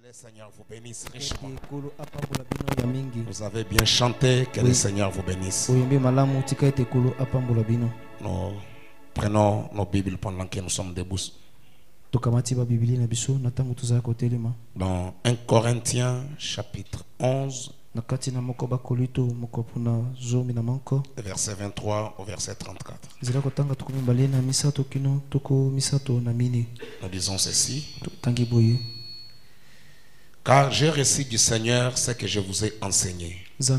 le Seigneur vous bénisse richement. Vous avez bien chanté, que le Seigneur vous bénisse. Nous prenons nos Bibles pendant que nous sommes debout. Dans 1 Corinthiens chapitre 11, verset 23 au verset 34. Nous disons ceci. Car j'ai reçu du Seigneur ce que je vous ai enseigné. Ce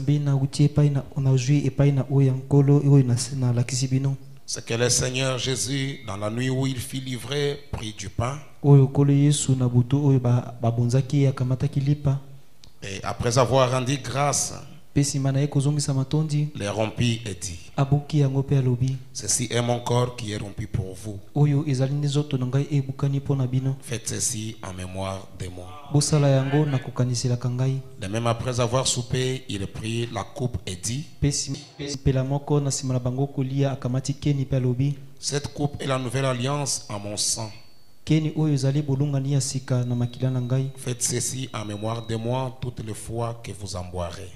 que le Seigneur Jésus, dans la nuit où il fut livré, prit du pain. Et après avoir rendu grâce, les rompit et dit: ceci est mon corps qui est rompu pour vous. Faites ceci en mémoire de moi. De même, après avoir soupé, il prit la coupe et dit: cette coupe est la nouvelle alliance en mon sang. Faites ceci en mémoire de moi toutes les fois que vous en boirez.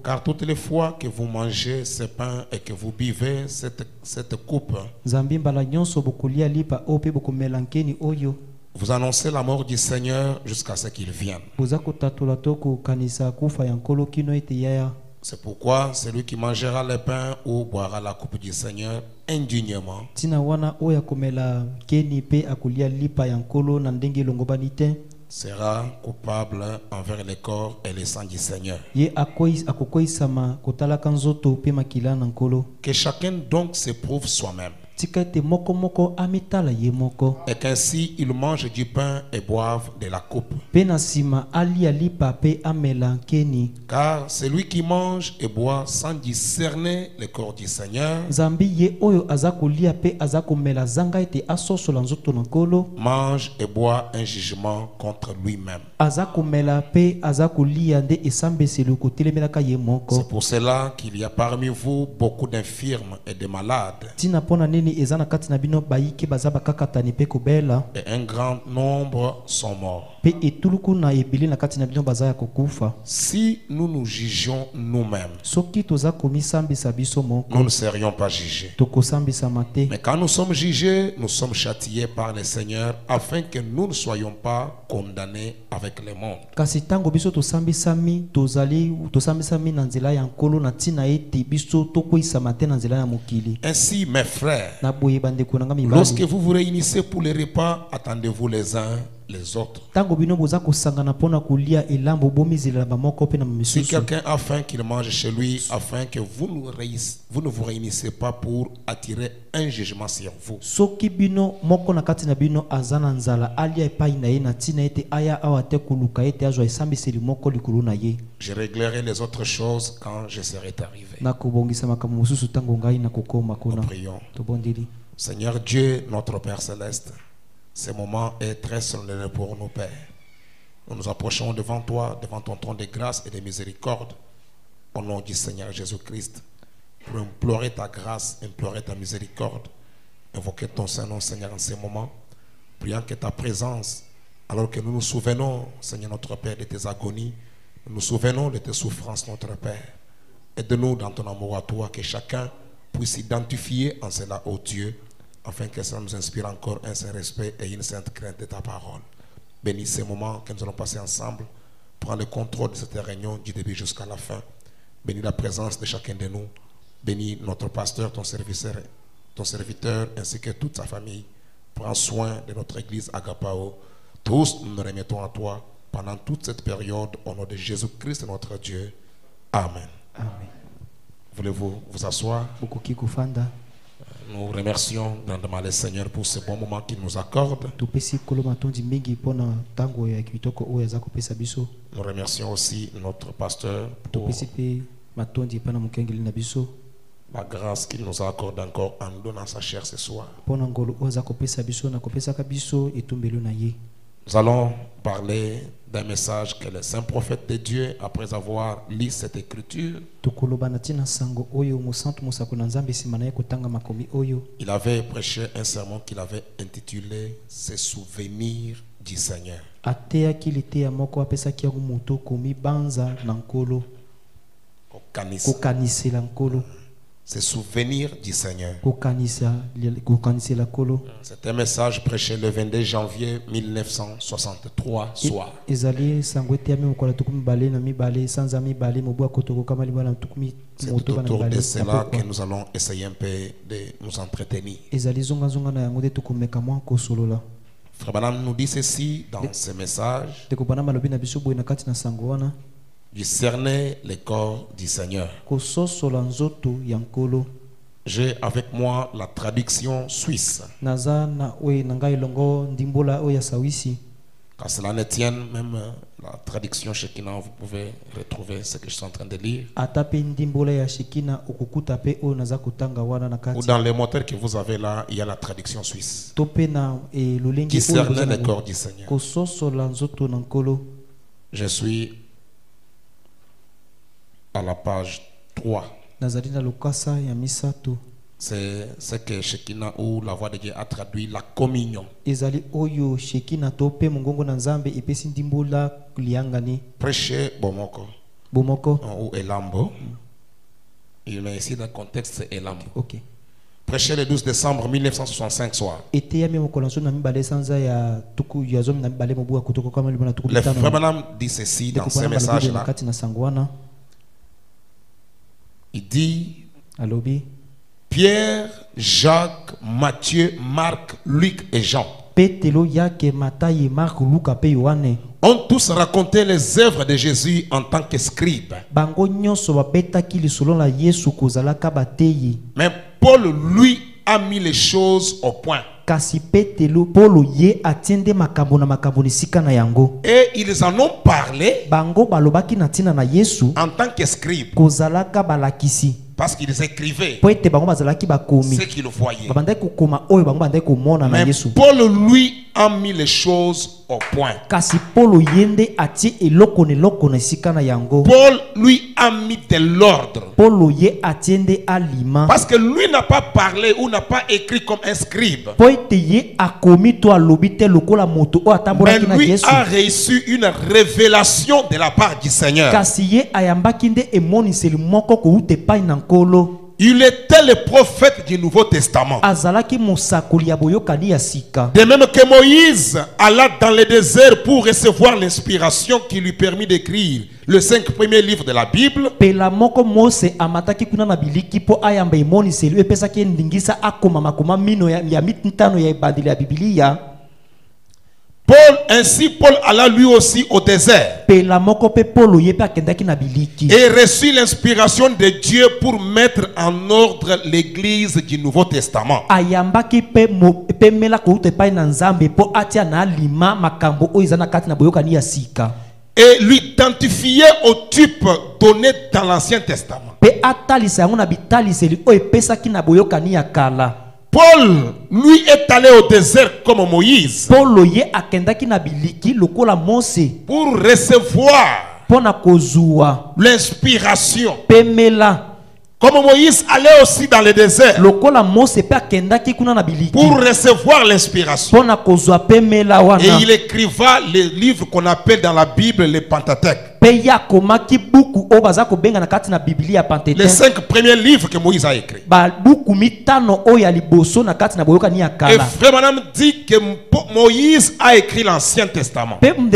Car toutes les fois que vous mangez ce pain et que vous buvez cette coupe, vous annoncez la mort du Seigneur jusqu'à ce qu'il vienne. C'est pourquoi celui qui mangera le pain ou boira la coupe du Seigneur indignement sera coupable envers le corps et le sang du Seigneur. Que chacun donc s'éprouve soi-même, et qu'ainsi il mange du pain et boive de la coupe. Car celui qui mange et boit sans discerner le corps du Seigneur mange et boit un jugement contre lui-même. C'est pour cela qu'il y a parmi vous beaucoup d'infirmes et de malades, et un grand nombre sont morts. Si nous nous jugions nous-mêmes, nous ne serions pas jugés. Mais quand nous sommes jugés, nous sommes châtiés par le Seigneur, afin que nous ne soyons pas condamnés avec le monde. Ainsi, mes frères, lorsque vous vous réunissez pour les repas, attendez-vous les uns les autres. Si quelqu'un a faim, qu'il mange chez lui, afin que vous ne vous réunissez pas pour attirer un jugement sur vous. Je réglerai les autres choses quand je serai arrivé. Nous prions. Seigneur Dieu, notre Père Céleste, ce moment est très solennel pour nous, Père. Nous nous approchons devant toi, devant ton trône de grâce et de miséricorde, au nom du Seigneur Jésus-Christ, pour implorer ta grâce, implorer ta miséricorde, invoquer ton Saint-Nom, Seigneur, en ce moment, priant que ta présence, alors que nous nous souvenons, Seigneur notre Père, de tes agonies, nous nous souvenons de tes souffrances, notre Père. Aide-nous dans ton amour à toi, que chacun puisse s'identifier en cela, ô Dieu, afin que ça nous inspire encore un saint respect et une sainte crainte de ta parole. Bénis ces moments que nous allons passer ensemble. Prends le contrôle de cette réunion du début jusqu'à la fin. Bénis la présence de chacun de nous. Bénis notre pasteur, ton serviteur, ainsi que toute sa famille. Prends soin de notre église Agapao. Tous nous nous remettons à toi pendant toute cette période, au nom de Jésus-Christ, notre Dieu. Amen. Amen. Voulez-vous vous asseoir? Nous remercions grandement le Seigneur pour ce bon moment qu'il nous accorde. Nous remercions aussi notre pasteur pour la grâce qu'il nous a accordée encore en nous donnant sa chair ce soir. Nous allons parler d'un message que le saint prophète de Dieu, après avoir lu cette écriture, il avait prêché un sermon qu'il avait intitulé « Ces souvenirs du Seigneur ». Ces souvenirs du Seigneur. C'est un message prêché le 22 janvier 1963 soir. C'est autour de cela que nous allons essayer un peu de nous entretenir. Frère Branham nous dit ceci dans ce message: discerner le corps du Seigneur. J'ai avec moi la traduction suisse. Qu'à cela ne tienne, même la traduction Shekina, vous pouvez retrouver ce que je suis en train de lire. Ou dans les moteurs que vous avez là, il y a la traduction suisse. Discerner le corps du Seigneur. Je suis à la page 3. C'est ce que Shekina ou la voix de Dieu a traduit, la communion. Prêcher Bomoko ou Elambo. Il est ici dans le contexte, c'est Elambo. Okay. Prêcher le 12 décembre 1965 soir. Le frère Branham dit ceci dans ce message-là. Il dit Pierre, Jacques, Matthieu, Marc, Luc et Jean ont tous raconté les œuvres de Jésus en tant que scribes. Mais Paul, lui, a mis les choses au point. Et ils en ont parlé en tant que scribes. Parce qu'ils écrivaient ce qu'ils voyaient. Mais Paul, lui, a mis les choses au point. Paul, lui, a mis de l'ordre. Parce que lui n'a pas parlé ou n'a pas écrit comme un scribe. Mais lui a reçu une révélation de la part du Seigneur. Il était le prophète du Nouveau Testament. De même que Moïse alla dans le désert pour recevoir l'inspiration qui lui permit d'écrire les 5 premiers livres de la Bible. Paul alla lui aussi au désert et reçut l'inspiration de Dieu pour mettre en ordre l'église du Nouveau Testament. Et l'identifier au type donné dans l'Ancien Testament. Paul, lui, est allé au désert comme Moïse pour recevoir l'inspiration. Comme Moïse allait aussi dans le désert pour recevoir l'inspiration. Et il écriva les livres qu'on appelle dans la Bible les Pentateuque. Les 5 premiers livres que Moïse a écrits. Et Frère Branham dit que Moïse a écrit l'Ancien Testament. Et Paul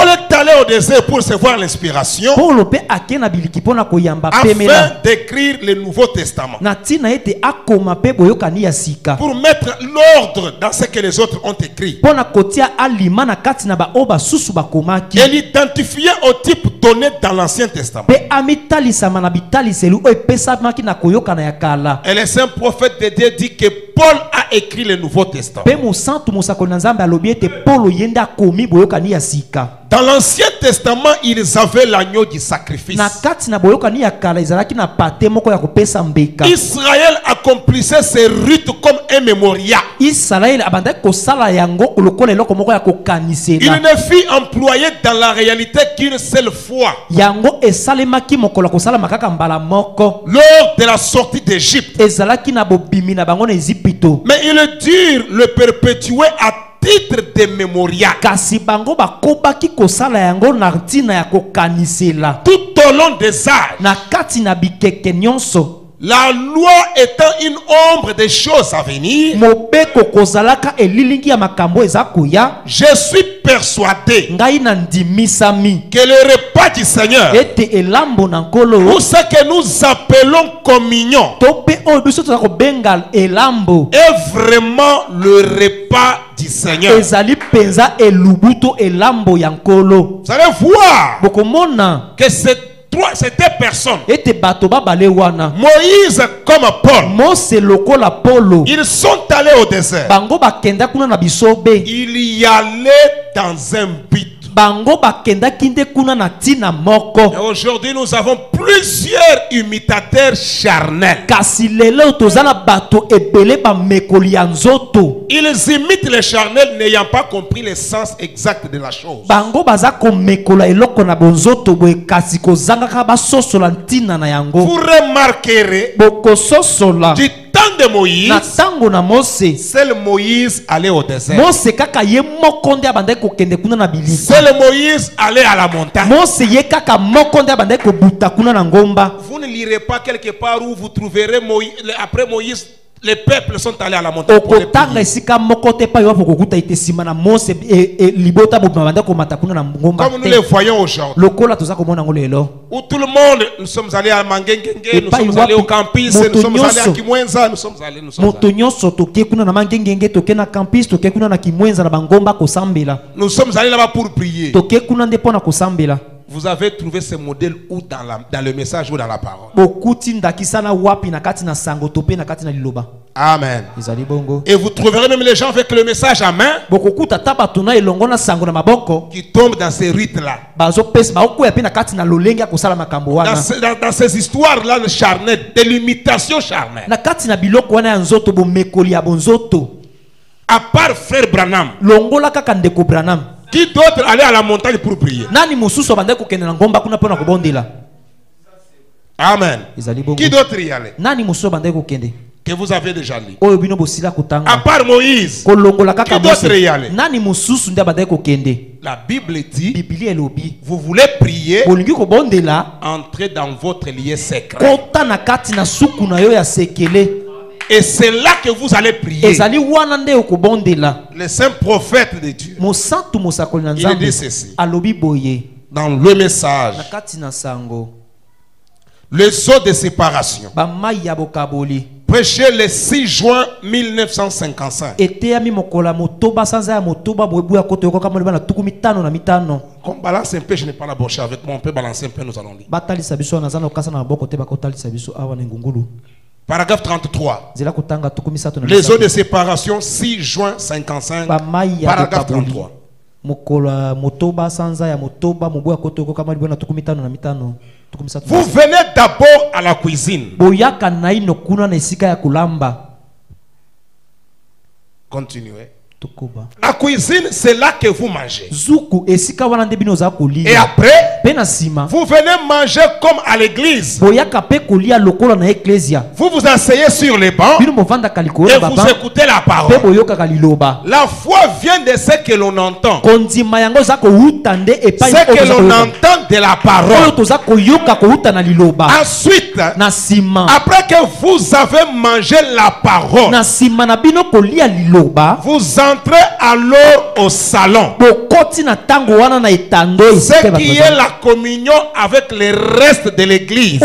est allé au désert pour recevoir l'inspiration afin d'écrire le Nouveau Testament. Pour mettre l'ordre dans ce que les autres ont écrit. Et l'identifier au type donné dans l'Ancien Testament. Et le saint prophète de Dieu dit que Paul a écrit le Nouveau Testament. Dans l'Ancien Testament, ils avaient l'agneau du sacrifice. Israël accomplissait ses rites comme un mémorial. Il ne fut employé dans la réalité qu'une seule fois. Lors de la sortie d'Égypte. Mais il dure le perpétuer à titre de mémorial. Tout au long des âges, la loi étant une ombre des choses à venir, je suis persuadé que le repas du Seigneur, ou ce que nous appelons communion, est vraiment le repas du Seigneur. Vous allez voir que ces deux personnes, Moïse comme Paul, ils sont allés au désert. Il y allait dans un but. Et aujourd'hui, nous avons plusieurs imitateurs charnels. Ils imitent les charnels n'ayant pas compris le sens exact de la chose. Vous remarquerez du temps de Moïse, seul Moïse allait au désert. Seul Moïse allait à la montagne. Vous ne lirez pas quelque part où vous trouverez Moïse, après Moïse, les peuples sont allés à la montagne pour les prier. Comme nous les voyons aujourd'hui, où tout le monde, nous sommes allés à Mangengenge, nous sommes allés au campus, nous sommes allés à Kimwenza, nous sommes allés. Nous sommes allés là-bas pour prier. Vous avez trouvé ce modèle où dans le message ou dans la parole. Amen. Et vous trouverez même les gens avec le message à main qui tombent dans ces rites-là. Dans ces histoires-là de charnel, de l'imitation charnelle. À part frère Branham, qui d'autre allait à la montagne pour prier? Amen. Qui d'autre y allait? Que vous avez déjà lu. À part Moïse, qui d'autre y allait? La Bible dit, vous voulez prier, entrez dans votre lieu secret. Et c'est là que vous allez prier. Le saint prophète de Dieu, il dit ceci dans le message: le sceau de séparation, prêché le 6 juin 1955. Comme balance un peu, je n'ai pas la bouche avec moi, on peut balancer un peu, nous allons lire. Paragraphe 33. Les eaux de séparation, 6 juin 55. Paragraphe 33. Vous venez d'abord à la cuisine. Continuez. La cuisine, c'est là que vous mangez. Et après, vous venez manger comme à l'église. Vous vous asseyez sur les bancs et vous écoutez la parole. La foi vient de ce que l'on entend. Ce que l'on entend de la parole. Ensuite, après que vous avez mangé la parole, vous entrez alors au salon. Ce qui est la communion avec le reste de l'église.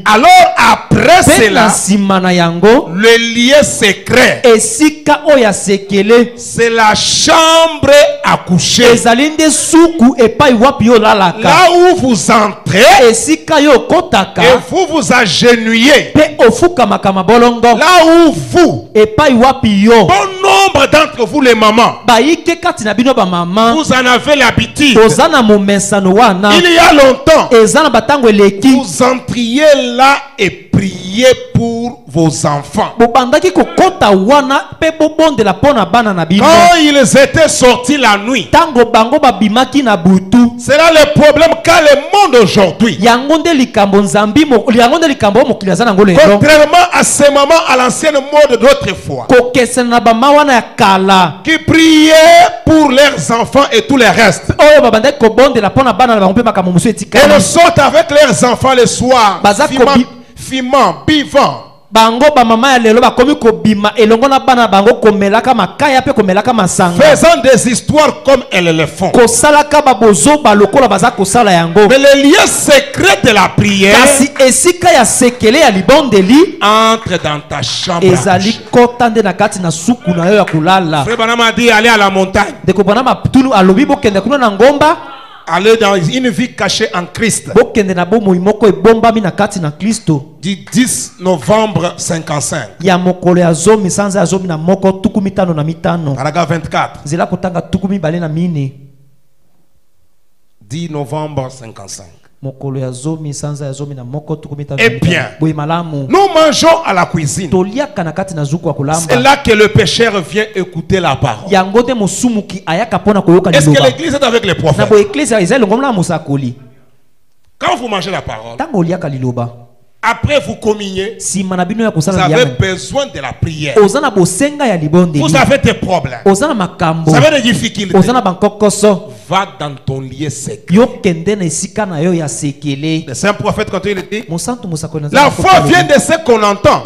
Alors après cela, le lieu secret, c'est la chambre à coucher. Là où vous entrez et vous vous agenouillez. Là où vous, bon nombre nombre d'entre vous les mamans, vous en avez l'habitude. Il y a longtemps, vous entriez là et priez pour vos enfants. Quand ils étaient sortis la nuit, c'est là le problème qu'a le monde aujourd'hui. Contrairement à ces mamans à l'ancienne mode d'autrefois, qui priaient pour leurs enfants et tout le reste. Elles sortent avec leurs enfants le soir, fumant, buvant, faisant des histoires comme elles le font. Mais le lieu secret de la prière entre dans ta chambre. Frère Branham a dit aller à la montagne. Aller dans une vie cachée en Christ. Du 10 novembre 55. Paragraphe 24. 10 novembre 55. Eh bien, nous mangeons à la cuisine. C'est là que le pécheur vient écouter la parole. Est-ce que l'église est avec les prophètes? Quand vous mangez la parole, après vous communiez, vous avez besoin de la prière. Vous avez des problèmes, vous avez des difficultés. Va dans ton lieu secret. Le saint prophète, quand il dit, la foi vient de ce qu'on entend.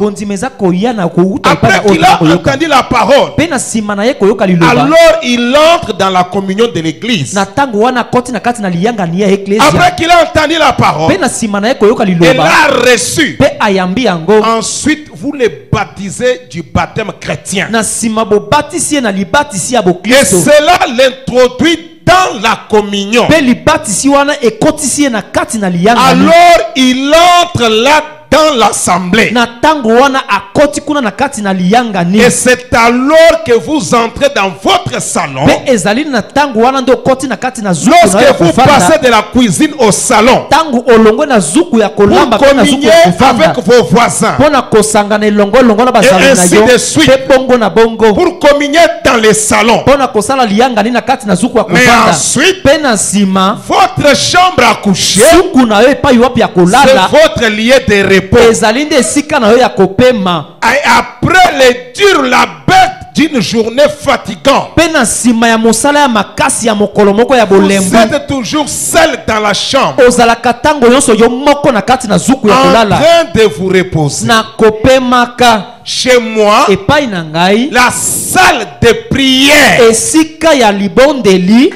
Après qu'il a entendu la parole, alors il entre dans la communion de l'église. Après qu'il a entendu la parole, il a reçu. Ensuite, vous les baptisez du baptême chrétien. Et cela l'introduit dans la communion. Alors il entre là dans l'assemblée. Et c'est alors que vous entrez dans votre salon. Lorsque vous passez de la cuisine au salon, vous communiez avec vos voisins. Et ainsi de suite. Pour communier dans les salons. Mais ensuite, votre chambre à coucher, c'est votre lieu de repos. Et après le dur labeur d'une journée fatigante, vous êtes toujours seul dans la chambre, en train de vous reposer. Chez moi, la salle de prière,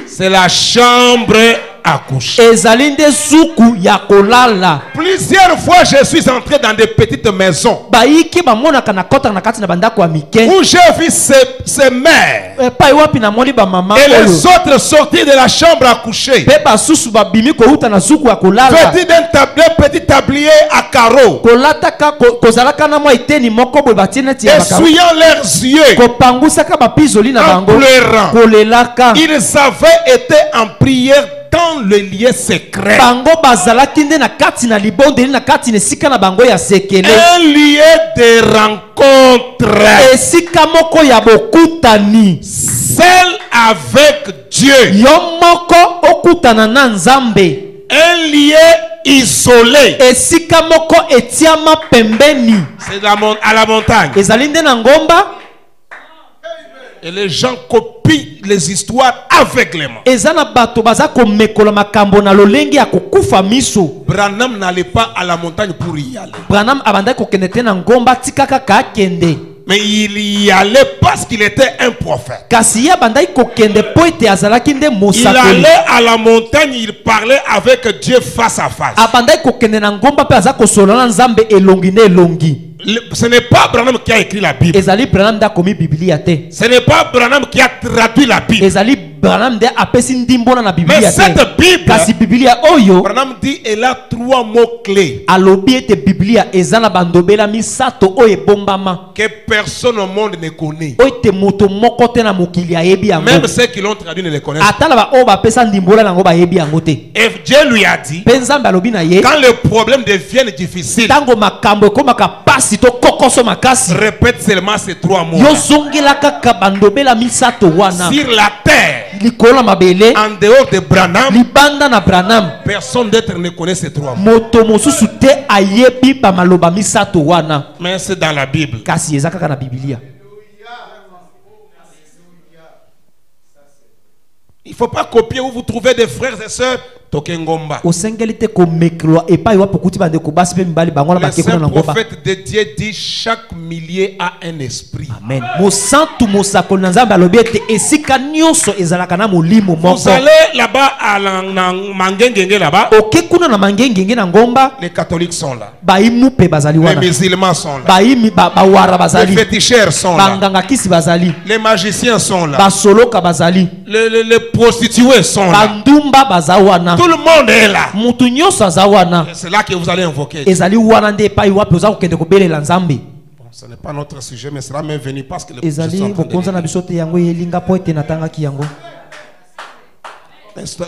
c'est la chambre à coucher. Plusieurs fois je suis entré dans des petites maisons où j'ai vu ces mères et les autres sortir de la chambre à coucher, vêtus d'un petit tablier à carreaux, essuyant leurs yeux, en pleurant. Ils avaient été en prière dans le lieu secret. Un lieu de rencontre. Seul avec Dieu. Un lieu isolé. C'est à la montagne. Et les gens copient les histoires aveuglément. Branham n'allait pas à la montagne pour y aller. Mais il y allait parce qu'il était un prophète. Il allait à la montagne, il parlait avec Dieu face à face. Ce n'est pas Branham qui a écrit la Bible. Ce n'est pas Branham qui a traduit la Bible. Branham de apesi ndimbo na Biblia. Mais cette Bible, kasi Biblia oyo Branham dit, elle a 3 mots clés alobi ete Biblia ezana bandobela misato oyo bombama que personne au monde ne connaît. oyo te moto moko te na mokili ayebi yango. Même ceux qui l'ont traduit ne les connaissent pas. atala ba oyo bapesa ndimbola nango bayebi yango te. Et Dieu lui a dit, Pe Nzambe alobi na ye quand les problèmes deviennent difficiles, tango makambo ekomaka pasi to kokoso makasi répète seulement ces 3 mots. yozongela kaka bandobela misato wana Sur la terre, likolo mabele en dehors de Branham, libanda na Branham personne d'autre ne connaît ces 3 mots. moto mosusu te ayebi bamaloba misato wana Mais c'est dans la Bible. kasi eza kaka na Biblia. Il ne faut pas copier où vous trouvez des frères et sœurs. Tokengomba. osengeli te komekelwa epai wapi okuti bandeko basi mpe mibali bango na Le bakekuna saint na ngomba. prophète de Dieu dit chaque millier a un esprit. Amen. Mosantu mosakoli na Nzambe alobi ete esika nyonso ezalaka na molimo Vous moko. allez là-bas à Mangengenge là-bas. Oke kuna na mangengenge na ngomba Les catholiques sont là. baimu pe bazali Les wana. musulmans sont là. Baimi bawara Les bazali. féticheurs sont là. Banganga kisi bazali. Les magiciens sont là. Basoloka bazali. Les prostituées sont là. Bandumba bazawana. Tout le monde est là. Mutu nyonso azawana. C'est là que vous allez invoquer. Ezali wana nde epai wapi oza kokende kobelela Nzambe. Bon, ce n'est pas notre sujet, mais cela m'est venu parce que le Ezali bokonza na biso te yango elinga po ete natangaki yango.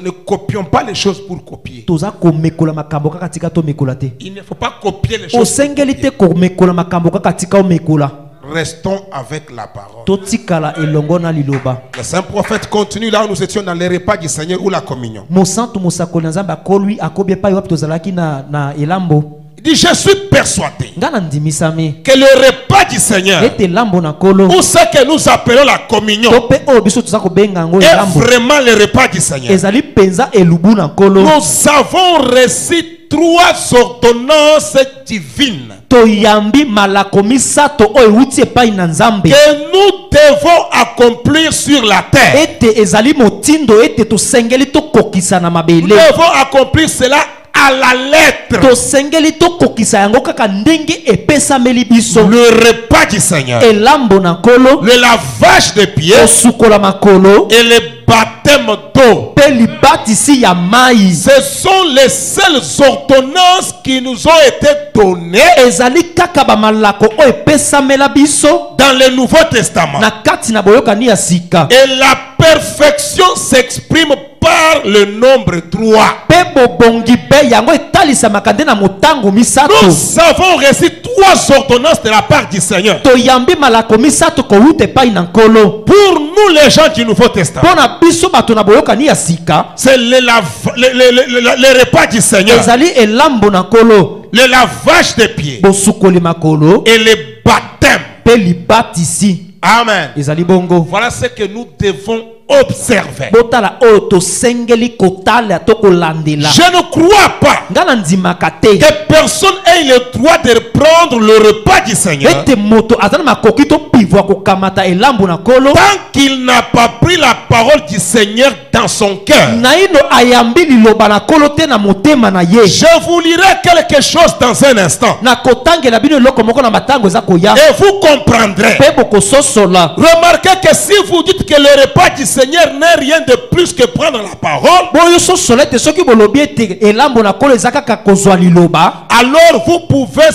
Ne copions pas les choses pour copier. Toza komekola makambo kaka tika to mekola te. Il ne faut pas copier les choses. Osengeli te komekola makambo kaka tika omekola. Restons avec la parole. Totikala elongo na liloba. Le saint prophète continue là où nous étions dans les repas du Seigneur ou la communion. Mosantu mosakoli na Nzambe akolwi akobi epai wapi tozalaki na elambo. Il dit, je suis persuadé Nga na ndimisami que le repas du Seigneur, ete lambo na kolo ou ce que nous appelons la communion, to pe oyo biso toza kobenga yango est elambo vraiment le repas du Seigneur. ezali penza elubu na kolo. Nous avons reçu 3 ordonnances divines toyambi malako misato oyo euti epai na Nzambe que nous devons accomplir sur la terre. ete ezali motindo ete tosengeli tokokisa na Nous mabele. devons accomplir cela à la lettre. tosengeli tokokisa yango kaka ndenge epesameli biso. Le repas du Seigneur, elambo na kolo le lavage des pieds kosukola makolo et le baptême d'eau. pe libatisi ya mai Ce sont les seules ordonnances qui nous ont été données ezali kaka bamalako oyo epesamela biso dans le Nouveau Testament. na kati na boyokani ya sika. Et la perfection s'exprime par le nombre 3. pe bobongi pe yango etalisamaka nde na motango misato. Nous avons reçu 3 ordonnances de la part du Seigneur. toyambi malako misato kowuta epai na nkolo. Pour nous les gens du Nouveau Testament, mpo na biso bato na boyokani ya sika c'est le repas du Seigneur, ezali elambo na nkolo, le lavage des pieds bosukoli makolo et le baptême. pe libatisi Amen. ezali bongo. Voilà ce que nous devons observer. botala oyo tosengeli kotala to kolandela. Je ne crois pas nga na ndimaka te que personne ait le droit de reprendre le repas du Seigneur ete moto aza na makoki to pivwa kokamata elambo na nkolo tant qu'il n'a pas pris la parole du Seigneur dans son cœur. naino ayambi liloba na nkolo te na motema na ye. Je vous lirai quelque chose dans un instant na kotangela bino eloko moko na matango eza koya et vous comprendrez. mpe bokososola. Remarquez que si vous dites que le repas du Seigneur n'est rien de plus que prendre la parole, boyo sosola ete soki bolobi ete elambo na nkolo eza kaka kozwa liloba, alors vous pouvez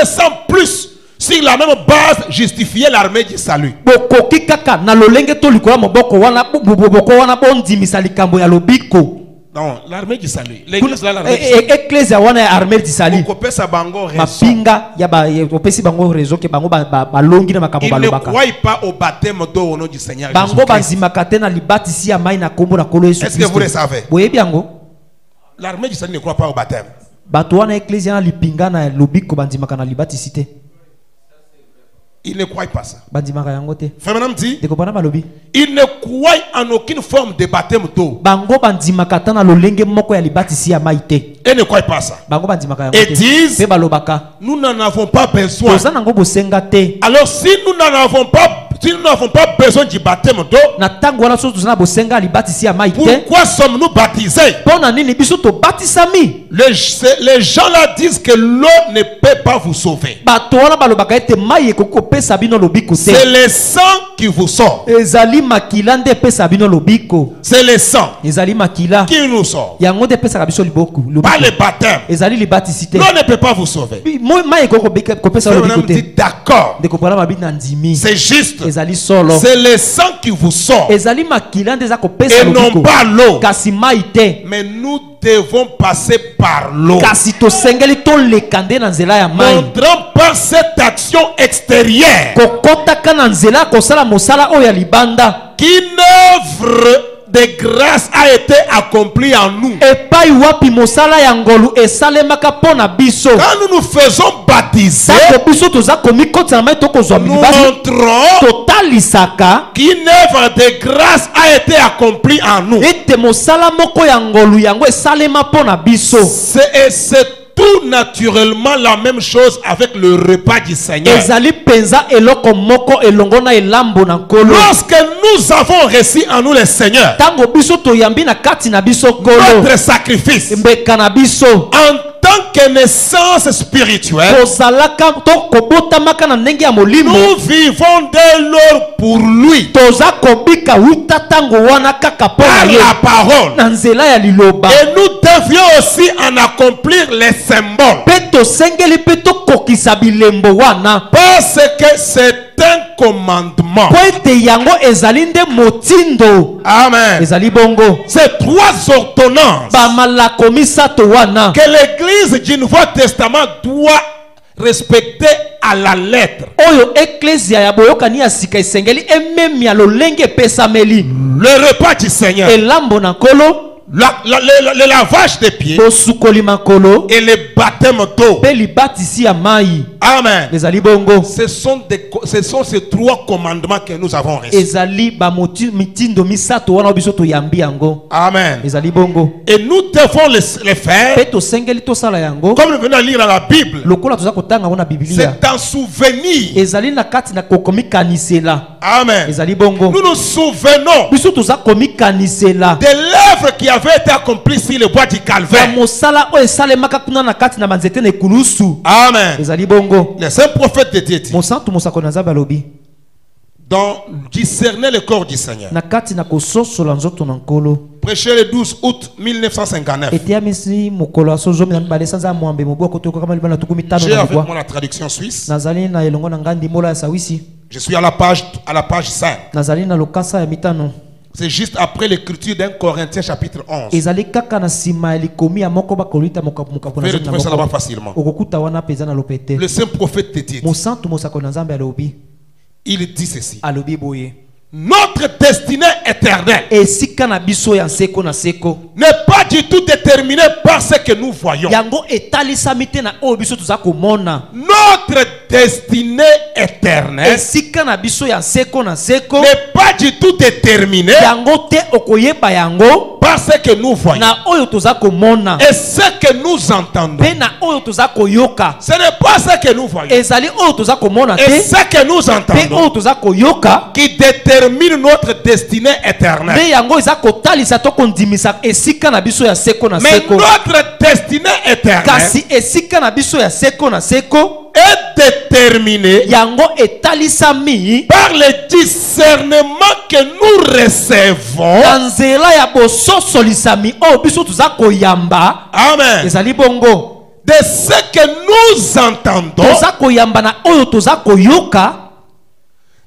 sans plus sur la même base justifier l'armée du salut. bokoki kaka na lolenge to likola moboko wana bondimisa likambo ya lobiko. Non, l'armée du salut. L'église là, l'armée du salut. Ecclesia wana ya armée du salut. Mapinga ya opesi bango réseau ke bango balongi na makambo balobaka. Ils ne croient pas au baptême d'eau au nom du Seigneur Jésus-Christ. Bango banzimaka te na libatisi ya mai na kombo na kolo Yesu Kristo. Est-ce que vous le savez? Boyebi yango? L'armée du salut ne croit pas au baptême. Bato wana ecclesia na lipinga na lobiko banzimaka na libatisi te. Ils ne croient pas ça. Bandimaka yango te. Femme dit, ils ne croient en aucune forme de baptême d'eau. Bango bandimaka ta na lolenge moko ya libatisi ya mai te. Ils ne croient pas ça. Bango bandimaka yango te. Et disent, pe balobaka nous n'en avons pas besoin. toza nango bosenga te. Alors si nous n'en avons pas, Si nous n'avons pas besoin du baptême d'eau, na tango wana so tozana bosenga libatisi ya mai te. pourquoi sommes-nous baptisés? Pona nini biso to batisami? Les gens là disent que l'eau ne peut pas vous sauver. Bato wana balobaka ete mai ekoko pesa bino lobiko te. C'est le sang qui vous sauve. Ezali makila nde pesa bino lobiko. C'est le sang Ezali makila qui nous sauve. yango nde pesa biso liboko. Pas le baptême. Ezali libatisi te. L'eau ne peut pas vous sauver. Mai ekoko pesa lobiko te. D'accord. De kopala mabi na ndimi. C'est juste. Ezali solo. C'est le sang qui vous sauve. Ezali makila nde za kopesa Et lobiko. non pas l'eau. Kasi mai te. Mais nous devons passer par l'eau. Kasi tosengeli tolekande na nzela ya mai. Montrant par cette action extérieure kokotaka na nzela kosala mosala oyo ya libanda qu'une œuvre de grâce a été accomplie en nous. epai wapi mosala ya ngolu esalemaka mpo na biso. Quand nous nous faisons baptiser, tango biso toza komikotisa na mai tokozwa nous milibasi montrons totalisaka qu'une œuvre de grâce a été accomplie en nous. ete mosala moko ya ngolu yango esalema mpo na biso. C'est tout naturellement la même chose avec le repas du Seigneur. ezali penza eloko moko elongo na elambo na nkolo. Lorsque nous avons reçu en nous le Seigneur, tango biso toyambi na kati na biso nkolo notre sacrifice, mbeka na biso en tant que naissance spirituelle, kozalaka to kobotamaka na ndenge ya molimo. nous vivons dès lors pour lui, toza kobika wuta tango wana kaka mpo par na ye la parole. na nzela ya liloba. Et nous devions aussi en accomplir les symboles, mpe tosengeli mpe tokokisa bilembo wana parce que c'est un commandement. mpo ete yango ezali nde motindo. Amen. ezali bongo C'est trois ordonnances bamalako misato wana que l'église du Nouveau Testament doit respecter à la lettre. oyo eklesia ya boyokani ya sika esengeli ememi ya lolenge epesameli. Le repas du Seigneur, elambo na nkolo, le lavage des pieds bosukoli makolo et le baptême d'eau. mpe libatisi ya mai. Amen. ezali bongo Ce sont ces trois commandements que nous avons reçus. ezali mitindo misato wana biso toyambi yango. Amen. ezali bongo Et nous devons les faire mpe tosengeli tosala yango comme nous venons de lire dans la Bible. lokola toza kotanga ngo na biblia. C'est un souvenir. ezali na kati na kokomikanisela. Amen. ezali bongo Nous nous souvenons biso toza komikanisela de l'œuvre qui avait été accomplie sur le bois du ya Calvaire. mosala oyo esalemaka kuna na kati na banzete na ekulusu. Amen. ezali bongo Les saints prophètes de Dieu dit, mosantu mosako na nzambe alobi dans discerner le corps du Seigneur. na kati na kososola nzoto na nkolo. Prêché le 12 août 1959. eteyamisi mokolo ya so zomi na mibale sanza ya mwambe mobu akotoka kama libala tuku mitano J'ai na avec libwa. moi la traduction suisse. nazali na elongo na ngai ndimbola ya sawisi. Je suis à la page 5. nazali na lokasa ya mitano. C'est juste après l'écriture d'un Corinthiens chapitre 11. ezali kaka na nsima ya likomi ya moko bakolita mokapo Vous pouvez retrouver ça là-bas facilement. okokuta wana mpenza na lopete. Le saint prophète de Dieu, mosantu mosako na nzambe alobi il dit ceci. alobi boye Notre destinée éternelle esika na biso ya nseko na seko n'est pas du tout déterminée par ce que nous voyons. yango etalisami te na oyo biso toza komona. Notre destinée éternelle esika na biso ya nseko na seko n'est pas du tout déterminée yango te okoyeba yango par ce que nous voyons. na oyo toza komona Et ce que nous entendons, mpe na oyo toza koyoka. ce n'est pas ce que nous voyons. ezali oyo toza komona Et te ce que nous mpe entendons oyo toza koyoka qui détermine notre destinée éternelle. nde yango eza kotalisa to kondimisa esika na biso ya seko na Mais seko. notre destinée éternelle kasi esika na biso ya seko na seko est déterminée yango etalisami par le discernement que nous recevons. na nzela ya bososolisami oyo biso toza koyamba. Amen. ezali bongo De ce que nous entendons, toza koyamba na oyo toza koyoka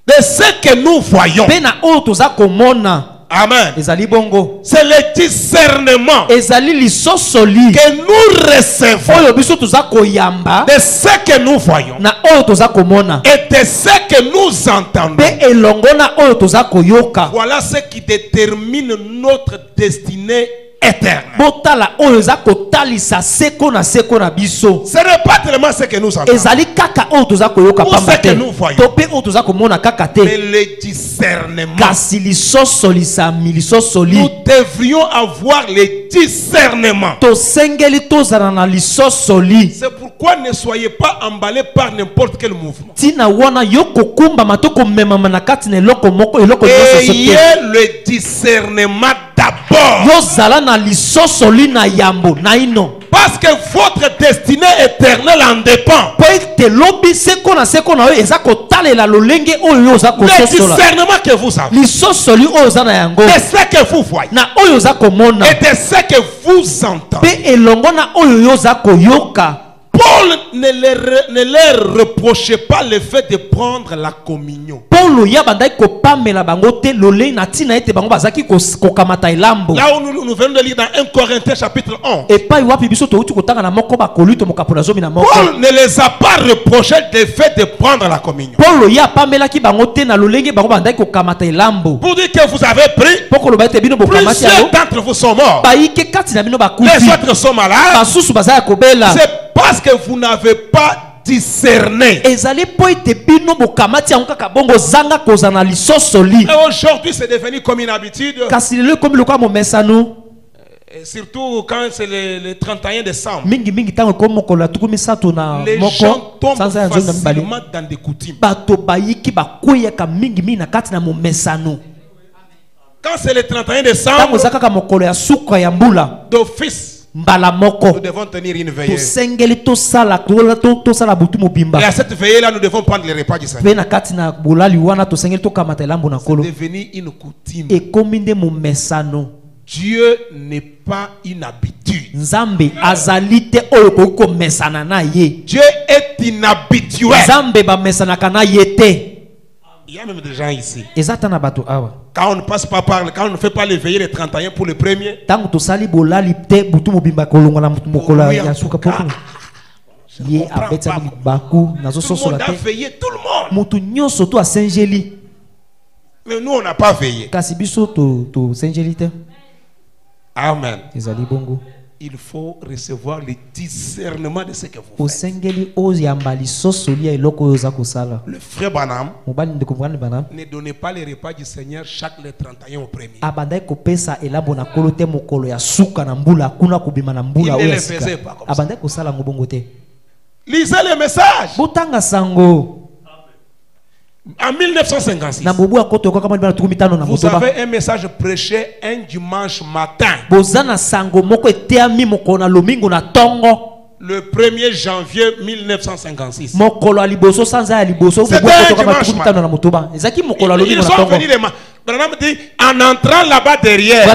de ce que nous voyons. mpe na oyo toza komona. Amen. ezali bongo C'est le discernement ezali lisosoli que nous recevons oyo biso toza koyamba de ce que nous voyons na oyo toza komona et de ce que nous entendons. mpe elongo na oyo toza koyoka. Voilà ce qui détermine notre destinée éternelle. botala oyo eza kotalisa seko na biso. Ce n'est pas tellement ce que nous entendons, ezali kaka oyo toza koyoka Tout pamba ce que te nous voyons. to mpe oyo toza komona kaka mais te le discernement. kasi lisosolisami lisosoli. Nous devrions avoir le discernement. tosengeli tozala na lisosoli. C'est pourquoi pourquoi ne soyez pas emballés par n'importe quel mouvement. Tina wana yoko kumba matoko mema manakati ne loko moko eloko Ayez le discernement d'abord. Yo zala na lisoso lina yambo na ino. Parce que votre destinée éternelle en dépend. Le discernement que vous avez. De ce que vous voyez. Et de ce que vous entendez. Paul ne leur reprochait pas le fait de prendre la communion. Là où nous venons de lire dans 1 Corinthiens chapitre 11. Paul ne les a pas reproché le fait de prendre la communion. Pour dire que vous avez pris, plusieurs d'entre vous sont morts. Les autres sont malades. C'est parce que vous n'avez pas discerné. Et aujourd'hui, c'est devenu comme une habitude. Et surtout quand c'est le 31 décembre. Les gens tombent facilement dans des coutumes. Quand c'est le 31 décembre, d'office, nous devons tenir une veillée. Et à cette veillée-là, nous devons prendre les repas du Seigneur. C'est devenu une coutume. Dieu n'est pas une habitude. Dieu est inhabituel. Il y a même des gens ici. Quand on ne passe pas par, quand on ne fait pas les veillées les 31 pour le premier. Tout le monde a veillé, tout le monde. Mais nous on n'a pas veillé. Amen. Il faut recevoir le discernement de ce que vous faites. Le frère Branham ne donnait pas les repas du Seigneur chaque le 31 au premier. Il ne le faisait pas comme ça. Lisez les messages. En 1956, vous avez un message prêché un dimanche matin. Le 1er janvier 1956. C'était un dimanche matin. Ils sont venus les Branham dit, en entrant là-bas derrière, je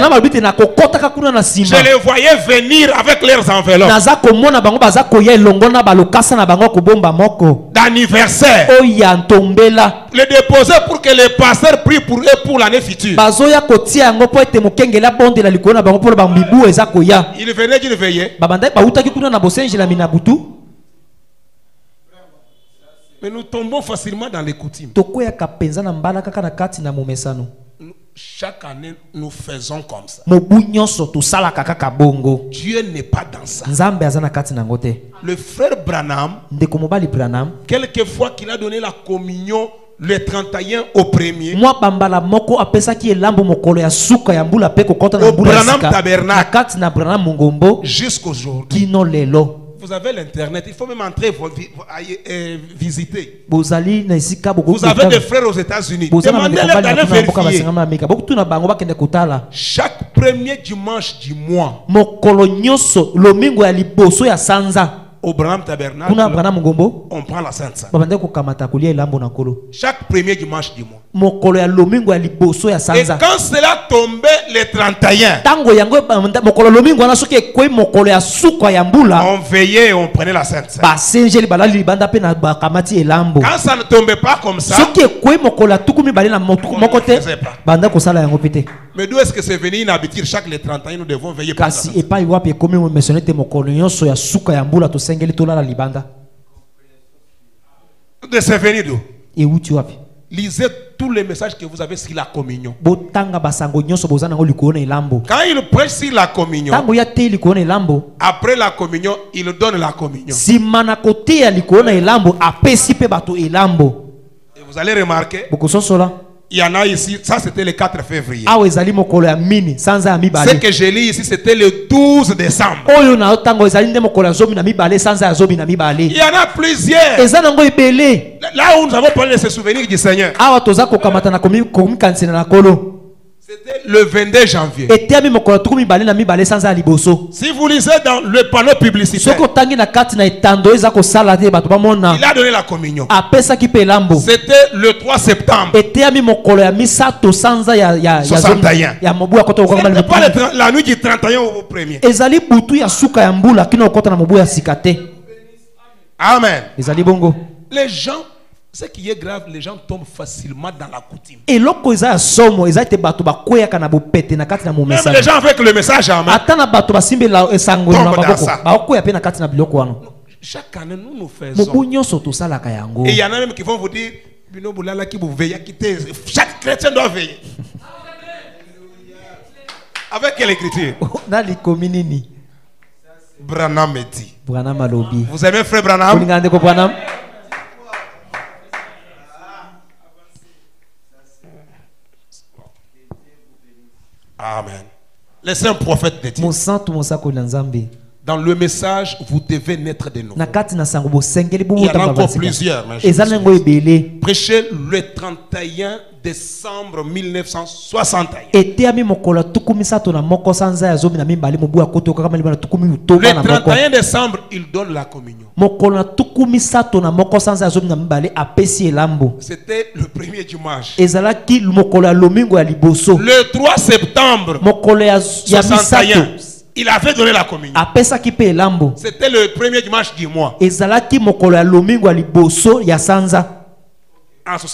les voyais venir avec leurs enveloppes d'anniversaire. Les déposer pour que les pasteurs prient pour eux pour l'année future. Il venait d'une veillée. Mais nous tombons facilement dans les coutumes. Chaque année, nous faisons comme ça. Dieu n'est pas dans ça. Le frère Branham, quelquefois qu'il a donné la communion le 31 au premier, au Branham Tabernacle, jusqu'aujourd'hui. Vous avez l'internet, il faut même entrer visiter. Vous avez des frères aux États-Unis. Demandez-leur d'aller vérifier. Chaque premier dimanche du mois, au Branham Tabernacle, on prend la Sainte Sainte. Chaque premier dimanche du mois. Et quand cela tombait les 31, on veillait et on prenait la Sainte Sainte. Quand ça ne tombait pas comme ça, on ne faisait pas. Mais d'où est-ce que c'est venu une habitude? Chaque les 31, nous devons veiller pour ça. C'est venu d'où? Lisez tous les messages que vous avez sur la communion. Quand il prêche sur la communion, après la communion, il donne la communion. Et vous allez remarquer, Il y en a ici, ça c'était le 4 février. awa ezali mokolo ya mini sanza ya Ce mibale que j'ai lu ici, c'était le 12 décembre. oyo na otango ezali nde mokolo ya zomi na mibale sanza ya zomi na mibale Il y en a plusieurs. eza nango ebele Là où nous avons parlé de ce souvenir du Seigneur, awa toza kokamata na komikanisela na kolo c'était le 22 janvier. eteyami mokolo ya tuku mibale na mibale sanza ya liboso Si vous lisez dans le panneau publicitaire, soki otangi na kati na etando eza kosala te bato bamona il a donné la communion. apesaki mpe elambo C'était le 3 septembre. eteyami mokolo ya misato sanza ya 61. ya mobu ya kota kokoma C'était pas la nuit du 31 au premier. ezali butu ya suka ya mbula kino okota na mobu ya sika te Amen. ezali bongo Les gens, ce qui est grave, les gens tombent facilement dans la coutume. eloko eza ya somo eza ete bato bakweyaka na bopete na kati na Même momesano les gens avec le message amen. ata na bato basimbela esangoli na Tombe dans maboko ça. baokweya mpe na kati na biloko wana Chaque année, nous faisons. mobu nyonso tosalaka yango Et il y en a même qui vont vous dire, Bino Boulala qui vous veille à quitter. Chaque chrétien doit veiller. Avec quelle écriture? na likomi nini Branham me dit. Branham alobi Vous aimez frère Branham? olinga ndeko Branham Amen. Les saints prophètes de Dieu. mosantu mosakoli na nzambe Dans le message, vous devez naître de nouveau. na kati na sango bosengeli Il y en a encore bomotamba plusieurs. mais je eza vous nango dis. ebele Prêchez le 31 décembre 1961. eteyami mokolo ya tuku misato na moko sanza ya zomi na mibale mobu ya koto kaka malima na tuku Le mitoba na moko 31 décembre, il donne la communion. mokolo na tuku misato na moko sanza ya zomi na mibale apesi elambo C'était le premier dimanche. ezalaki mokolo ya lomingo ya liboso Le 3 septembre mokolo ya misato 61, il avait donné la communion. apesaki mpe elambo C'était le premier dimanche du mois. ezalaki mokolo ya lomingo ya liboso ya sanza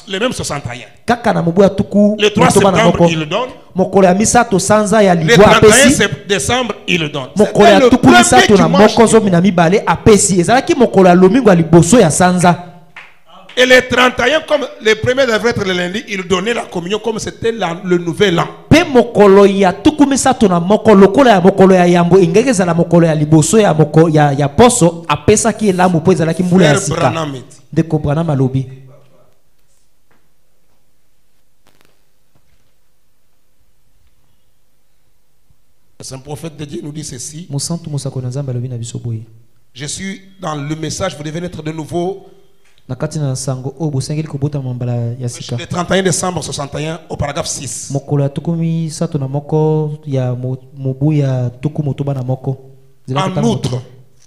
Le même 61. kaka na mobu ya tuku Le 3 motoba na septembre, moko il le donne. mokolo ya misato sanza ya Le libwa 31 apesi décembre, il le donne. mokolo C'était ya le tuku premier misato na dimanche. moko zomi na mibale apesi ezalaki mokolo ya lomingo ya liboso ya sanza Et le 31, comme le premier devrait être le lundi, il donnait la communion comme c'était le nouvel an. mpe mokolo ya tuku misato na moko lokola ya mokolo ya yambo engenge ezala mokolo ya liboso ya poso apesaki elambo mpo ezalaki mbula ya Frère sika Branham dit. ndeko Branham alobi Un prophète de Dieu nous dit ceci. mosantu mosako na nzambe alobi na biso boye Je suis dans le message, vous devez naître de nouveau. na kati na sango oyo bosengeli kobotama mbala ya sika Le 31 décembre 61 au paragraphe 6. mokolo ya tuku misato na moko ya mobu ya tuku motoba na moko En outre,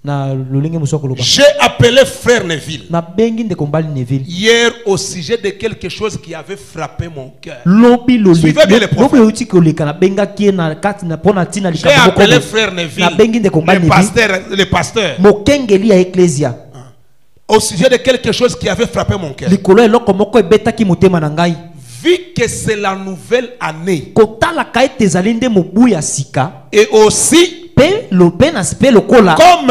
na lolenge mosu akoloba j'ai appelé frère Neville nabengi ndeko mbali Neville hier au sujet de quelque chose qui avait frappé mon cœur. lobi Suivez bien les prophètes. lobi euti koleka nabengaki ye na kati na mpo na ntina J'ai likambo moko appelé boye. frère Neville, nabengi ndeko mbali Neville le pasteur, mokengeli ya eklesia au sujet de quelque chose qui avait frappé mon cœur. likolo eloko moko ebetaki motema na ngai Vu que c'est la nouvelle année kotalaka ete ezali nde mobu ya sika et aussi mpe na mpe lokola comme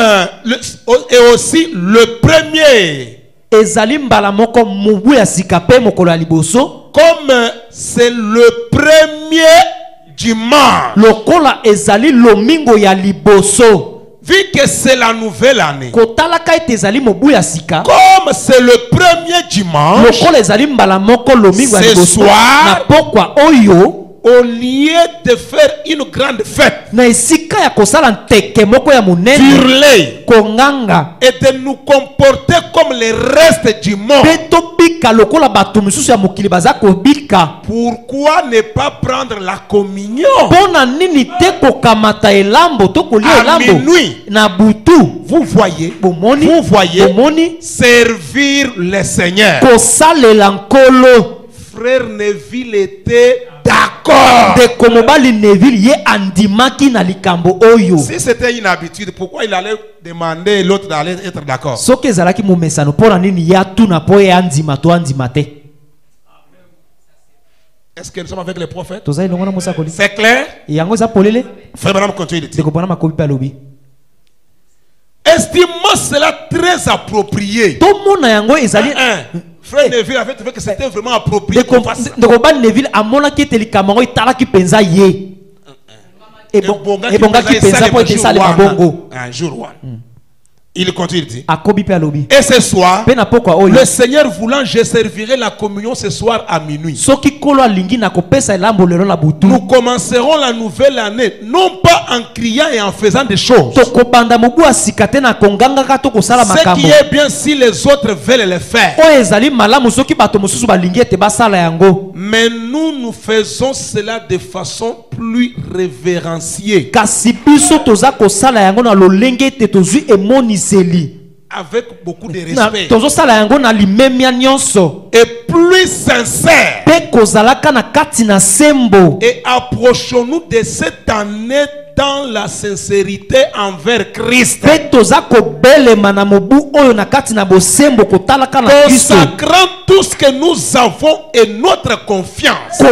et aussi le premier, ezali mbala moko mobu ya sika mpe mokolo ya liboso comme c'est le premier dimanche, lokola ezali lomingo ya liboso vu que c'est la nouvelle année, kotalaka ete ezali mobu ya sika comme c'est le premier dimanche, lokola ezali mbala moko lomingo ya Ce liboso soir, na pokwa oyo au lieu de faire une grande fête, na esika ya kosala nteke moko ya monene hurler konganga et de nous comporter comme le reste du monde. mpe tobika lokola bato misusu ya mokili baza kobika Pourquoi ne pas prendre la communion mpo na nini te kokamata elambo to kolia à elambo minuit? na butu Vous voyez, bomoni vous voyez, bomoni servir le Seigneur. kosalela nkolo Frère Neville était d'accord. ndeko mobali Neville ye andimaki na likambo oyo Si c'était une habitude, pourquoi il allait demander l'autre d'aller être d'accord? soki ezalaki momesano mpo na nini ye atuna mpo ye andima to andima te Est-ce que nous sommes avec les prophètes? tozali longo na mosakoli C'est clair? yango eza polele Frère Branham continue de dire. ndeko mpona makobi mpe alobi Estimons cela très approprié. tomona yango ezali Frère Neville avait trouvé que c'était vraiment approprié. ndeko mobali Neville amonaki ete likambo yango etalaki mpenza ye ebongaki mpenza mpo ete esalema bongo Un jour one. Il continue, il dit. Et ce soir, le Seigneur voulant, je servirai la communion ce soir à minuit. Nous commencerons la nouvelle année, non pas en criant et en faisant des choses. Ce qui est bien si les autres veulent le faire. Mais nous faisons cela de façon plus révérenciée. Avec beaucoup de respect. Et plus sincère. Et approchons-nous de cette année dans la sincérité envers Christ. Consacrant tout ce que nous avons et notre confiance. Ce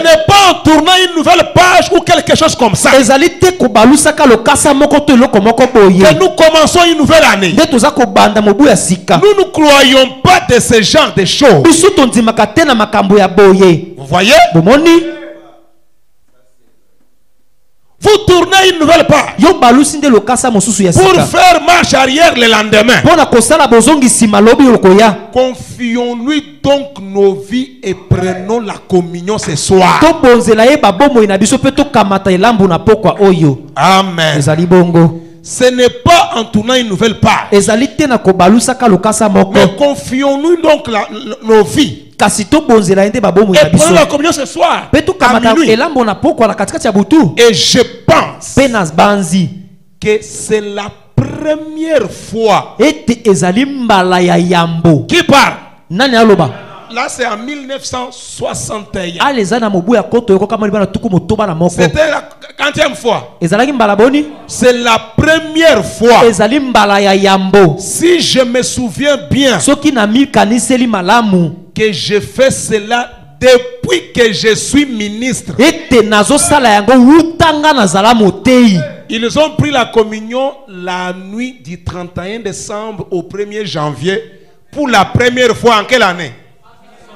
n'est pas en tournant une nouvelle page ou quelque chose comme ça que nous commençons une nouvelle année. Nous ne croyons pas de ce genre de choses. Vous voyez? Vous tournez une nouvelle page pour faire marche arrière le lendemain. Confions-lui donc nos vies et prenons la communion ce soir. Amen. Ce n'est pas en tournant une nouvelle page. Mais confions-nous donc nos vies. Et prenons la communion ce soir à minuit. Et je pense que c'est la première fois. Qui parle? Là c'est en 1961. C'était la 40e fois. C'est la première fois. Si je me souviens bien, que je fais cela depuis que je suis ministre. Ils ont pris la communion la nuit du 31 décembre au 1er janvier pour la première fois en quelle année?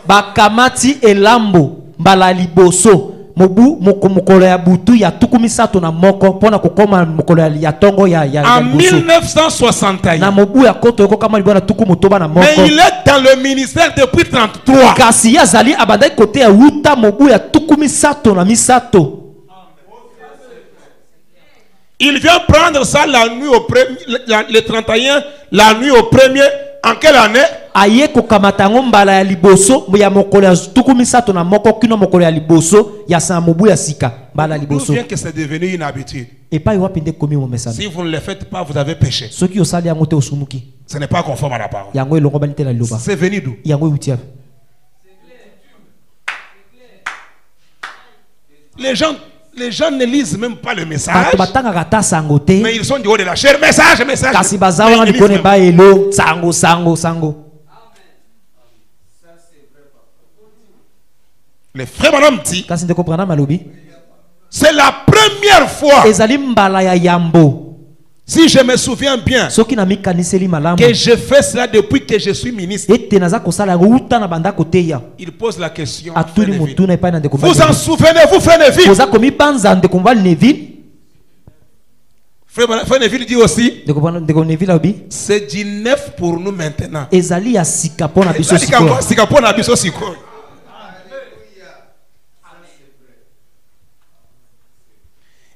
Bakamati elambo mbala liboso mobu mokolo ya butu ya tukumisato na moko pona kokoma mokolo ya tongo ya en 1961 na mobu ya koto yoko kama libona tukumutoba na moko. Mais il est dans le ministère depuis 33. Kasi yazali abandai kote ya uta mobu ya tukumisato na misato. Il vient prendre ça la nuit au le 31, la nuit au 1er. En quelle année? Aye kokamatango mbala ya liboso ya mokolo ya tukumisato na moko kino mokolo ya liboso ya samobu ya sika mbala liboso. D'où vient que c'est devenu une habitude? Et pas wapinde komi mo mesana. Si vous ne le faites pas, vous avez péché. Ce qui osali yango te osumuki. Ce n'est pas conforme à la parole. Yango elongo banite la loba. C'est venu d'où? Yango utia. Les gens ne lisent même pas le message. Mais ils sont du haut de la chair. Message. Le frère Branham dit, c'est la première fois, si je me souviens bien, que je fais cela depuis que je suis ministre. Il pose la question, vous en souvenez-vous, frère Neville? Frère Neville dit aussi, c'est du neuf pour nous maintenant.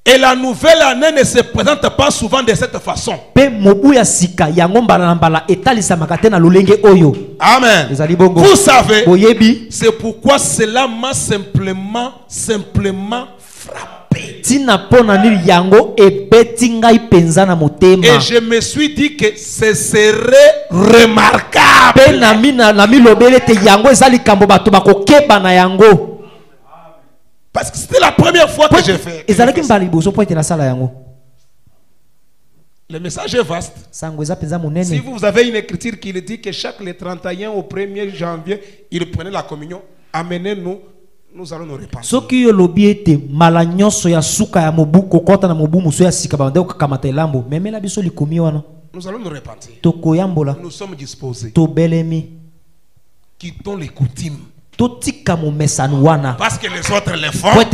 Et la nouvelle année ne se présente pas souvent de cette façon. Amen. Vous savez, c'est pourquoi cela m'a simplement frappé. Et je me suis dit que ce serait remarquable. Parce que c'était la première fois que j'ai fait. Le message est vaste. Si vous avez une écriture qui dit que chaque le 31 au 1er janvier, il prenait la communion, amenez-nous, nous allons nous répandre. Nous allons nous repentir. Nous sommes disposés. Quittons les coutumes. Parce que les autres le font. Vous ne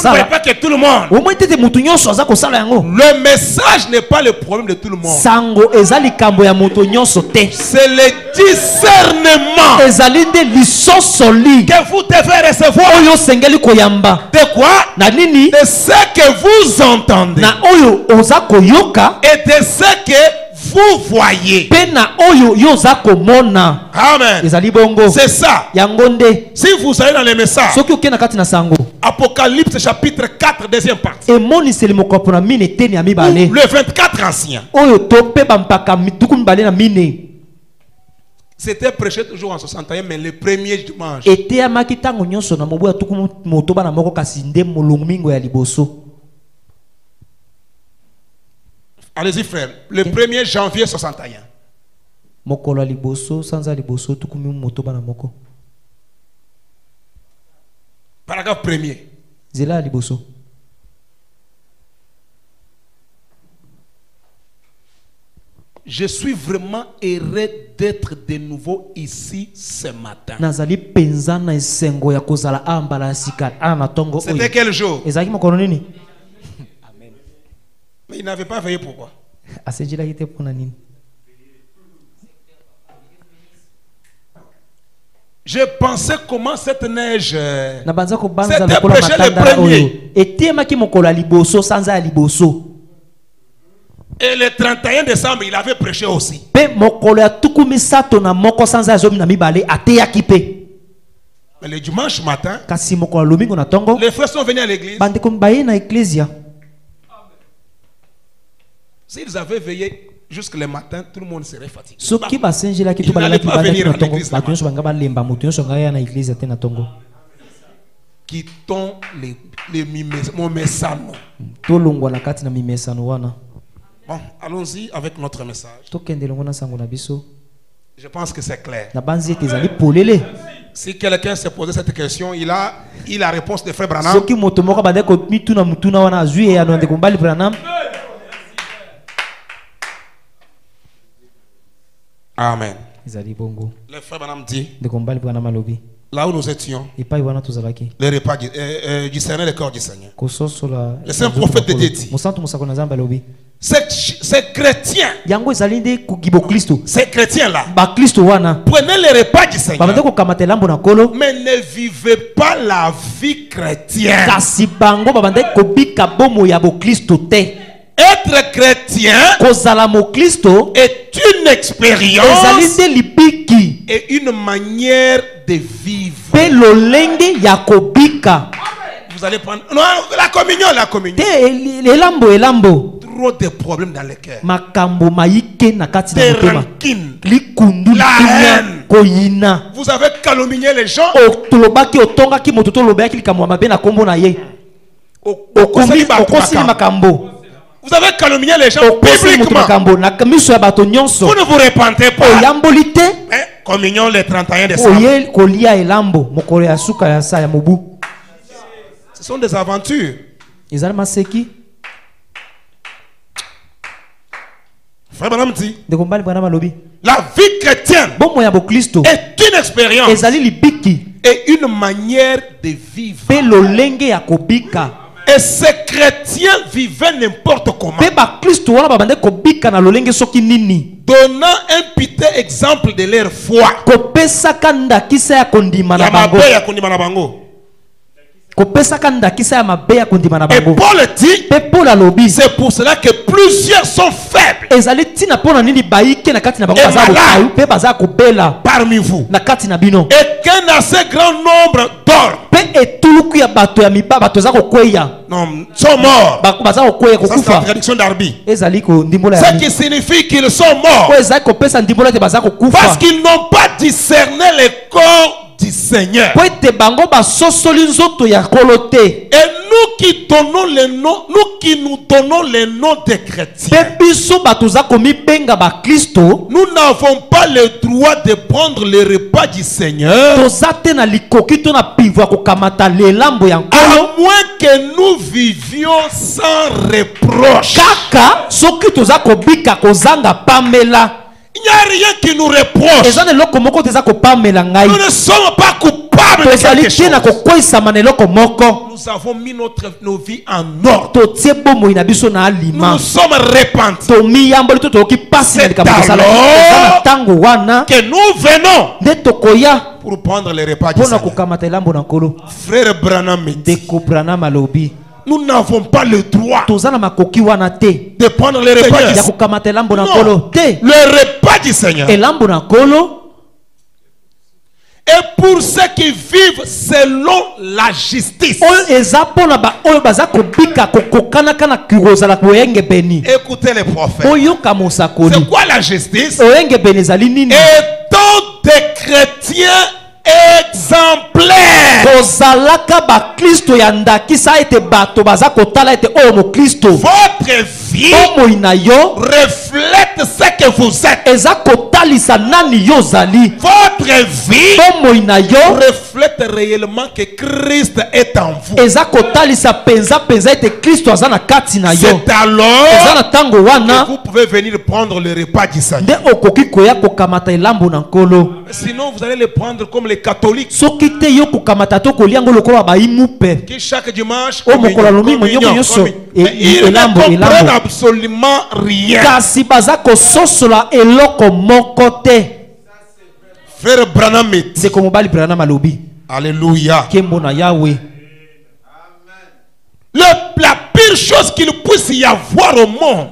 voyez pas que tout le monde. Le message n'est pas le problème de tout le monde. C'est le discernement que vous devez recevoir. De quoi? De ce que vous entendez. Et de ce que vous voyez. Amen. C'est ça. Si vous allez dans les messages, Apocalypse chapitre 4, deuxième partie. Ou le 24 ancien. C'était prêché toujours en 61, mais le premier dimanche. Allez-y frère, le 1er janvier 61. Paragraphe 1er. Je suis vraiment heureux d'être de nouveau ici ce matin. C'était quel jour? Mais il n'avait pas veillé pourquoi? Je pensais comment cette neige. C'était prêché le premier. Et le 31 décembre, il avait prêché aussi. Mais le dimanche matin, les frères sont venus à l'église. S'ils avaient veillé jusqu'au matin, tout le monde serait fatigué. Ils n'allaient pas venir à l'église. Quittons mon message. Bon, allons-y avec notre message. Je pense que c'est clair. Si quelqu'un s'est posé cette question, il a la réponse de Frère Branham. Amen. Le Frère Branham dit, là où nous étions, le repas du Seigneur, le corps du Seigneur. Le saint prophète de Dieu dit, ces chrétiens, ces chrétiens-là, prenez le repas du Seigneur, mais ne vivez pas la vie chrétienne. Être chrétien est une expérience et une manière de vivre. Vous allez prendre la communion. Trop de problèmes dans le cœur. Des rancines. La haine. Vous avez calomnié les gens. Vous avez calomnié les gens publiquement. Vous ne vous repentez pas. Mais communion le 31 décembre. Ce sont des aventures. Frère Branham dit, la vie chrétienne est une expérience et une manière de vivre. Et ces chrétiens vivaient n'importe comment, donnant un petit exemple de leur foi. Et Paul dit, c'est pour cela que plusieurs sont faibles et malades parmi vous, et qu'un assez grand nombre dorment. Non, sont morts. Ça, c'est la traduction d'Arbi. Ce qui signifie qu'ils sont morts parce qu'ils n'ont pas discerné le corps du Seigneur. Et nous qui donnons les noms, nous donnons les noms des chrétiens, nous n'avons pas le droit de prendre le repas du Seigneur, à moins que nous vivions sans reproche. Il n'y a rien qui nous reproche. Nous ne sommes pas coupables quelque chose. Nous avons mis nos vies en ordre. Nous Nous sommes repentis. C'est alors que nous venons pour prendre le repas du Seigneur. Frère Branham, nous n'avons pas le droit de prendre le repas du Seigneur. Non, le repas du Seigneur. Et pour ceux qui vivent selon la justice. Écoutez les prophètes. C'est quoi la justice? Étant des chrétiens exemplaires. Votre vie reflète ce que vous êtes. Votre vie reflète réellement que Christ est en vous. C'est alors que vous pouvez venir prendre le repas du Seigneur. Sinon vous allez le prendre comme les catholiques qui chaque dimanche ils ne comprennent absolument rien. Frère Branham, alléluia. La pire chose qu'il puisse y avoir au monde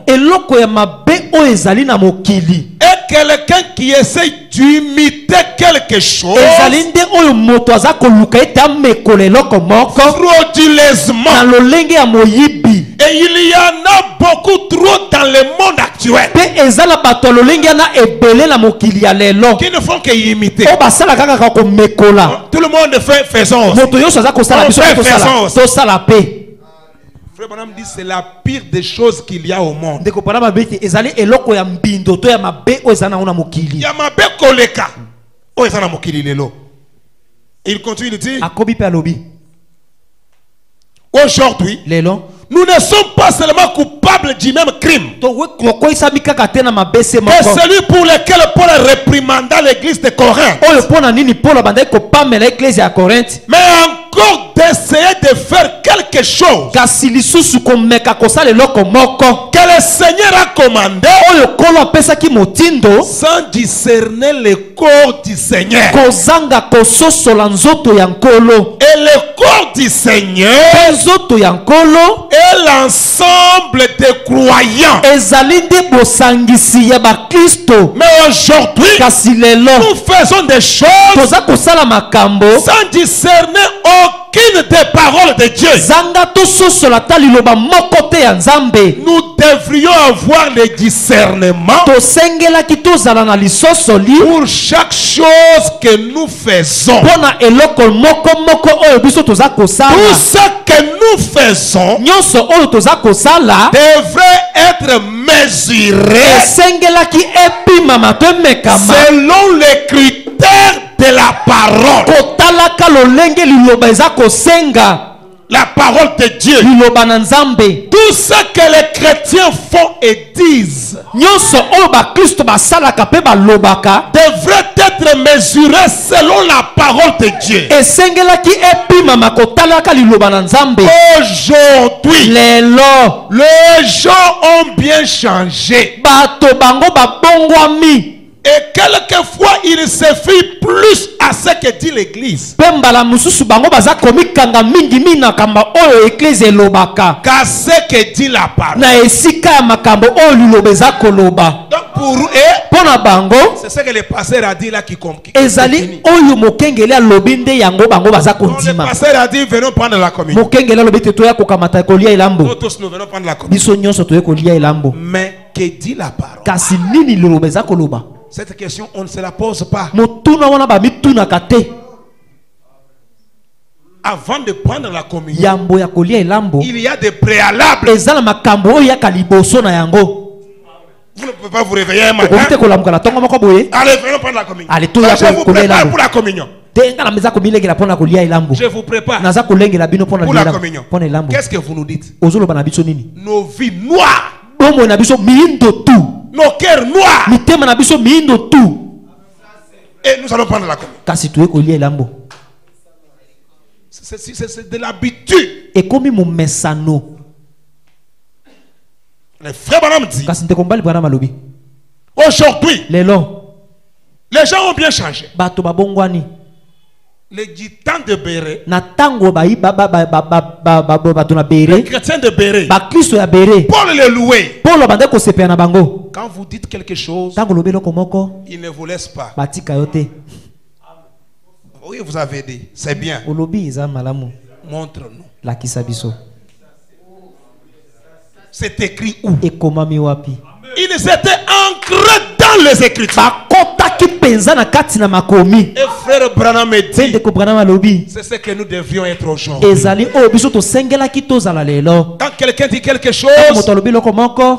est quelqu'un qui essaie d'imiter quelque chose frauduleusement. Et il y en a beaucoup trop dans le monde actuel qui ne font qu'imiter. Tout le monde fait faisons aussi. Frère Branham dit c'est la pire des choses qu'il y a au monde. Il y a mabe koleka. Il continue de dire aujourd'hui nous ne sommes pas seulement coupables du même crime que celui pour lequel Paul réprimanda l'église de Corinthe, mais encore d'essayer de faire quelque chose que le Seigneur a commandé sans discerner le corps du Seigneur. Et le corps du Seigneur est l'ensemble des croyants. Mais aujourd'hui, nous faisons des choses sans discerner aucune des paroles de Dieu. Nous devrions avoir le discernement pour chaque chose que nous faisons. Tout ce que nous faisons devrait être mesuré selon les critères de la parole. La parole de Dieu. Tout ce que les chrétiens font et disent devrait être mesuré selon la parole de Dieu. Aujourd'hui, les gens ont bien changé. Et quelquefois il se fie plus à ce que dit l'église qu'à ce que dit la parole. Donc pour eux, c'est ce que le pasteur a dit là qui continue. Le pasteur a dit venons prendre la communion. Nous tous nous venons prendre la communion. Mais que dit la parole? Cette question, on ne se la pose pas. Avant de prendre la communion, il y a des préalables. Vous ne pouvez pas vous réveiller un matin. Allez, venons prendre la communion. Je vous prépare pour la communion. Je vous prépare pour la communion. Qu'est-ce que vous nous dites? Nos vies noires, nos cœurs noirs, et nous allons prendre la communion. C'est de l'habitude. Et comme mon messano. Les frères Branham dit. Aujourd'hui, les gens ont bien changé. Les gitans de Béré, les chrétiens de Béré, Paul les louait. Quand vous dites quelque chose, il ne vous laisse pas. Oui, vous avez dit, c'est bien. Montre-nous. C'est écrit où? Ils étaient ancrés dans les Écritures. Et frère Branham me dit, c'est ce que nous devions être aujourd'hui. Quand quelqu'un dit quelque chose,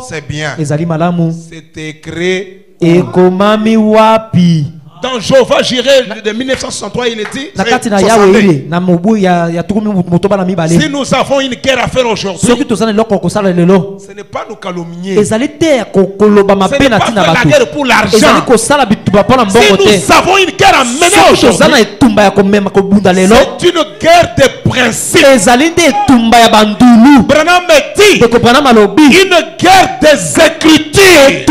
c'est bien. C'est écrit. Dans Jéhovah Jireh de 1963, il est dit, si nous avons une guerre à faire aujourd'hui, ce n'est pas nous calomnier. Ce n'est pas faire la guerre pour l'argent. Si nous avons une guerre à mener aujourd'hui, c'est une guerre de principe. Branham me dit, une guerre des Écritures.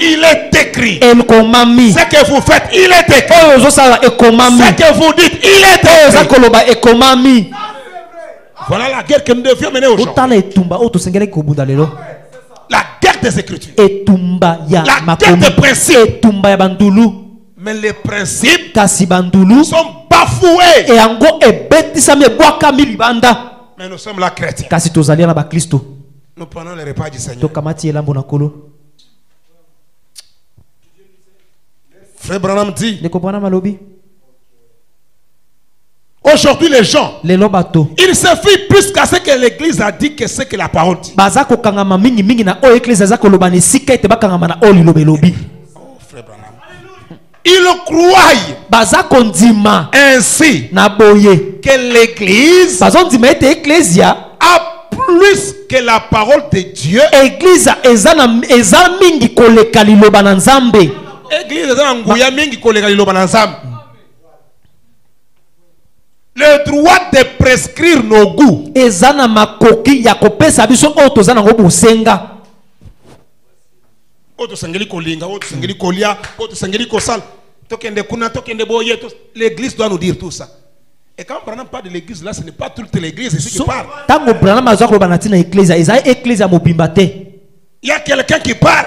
Il est écrit. Ce que vous faites, il est écrit. Ce que vous dites, il est écrit. Voilà la guerre que nous devions mener aujourd'hui. La guerre des Écritures. La guerre des principes. Mais les principes sont bafoués. Mais nous sommes là chrétiens. Nous prenons le repas du Seigneur. Frère Branham dit, aujourd'hui les gens, ils se fient plus qu'à ce que l'église a dit que ce que la parole dit. Oh, frère Branham. Ils croient ainsi que l'église a plus que la parole de Dieu. Le droit de prescrire nos goûts. L'église doit nous dire tout ça. Et quand Branham parle de l'église là, ce n'est pas toute l'église ici qui parle. Il y a quelqu'un qui parle.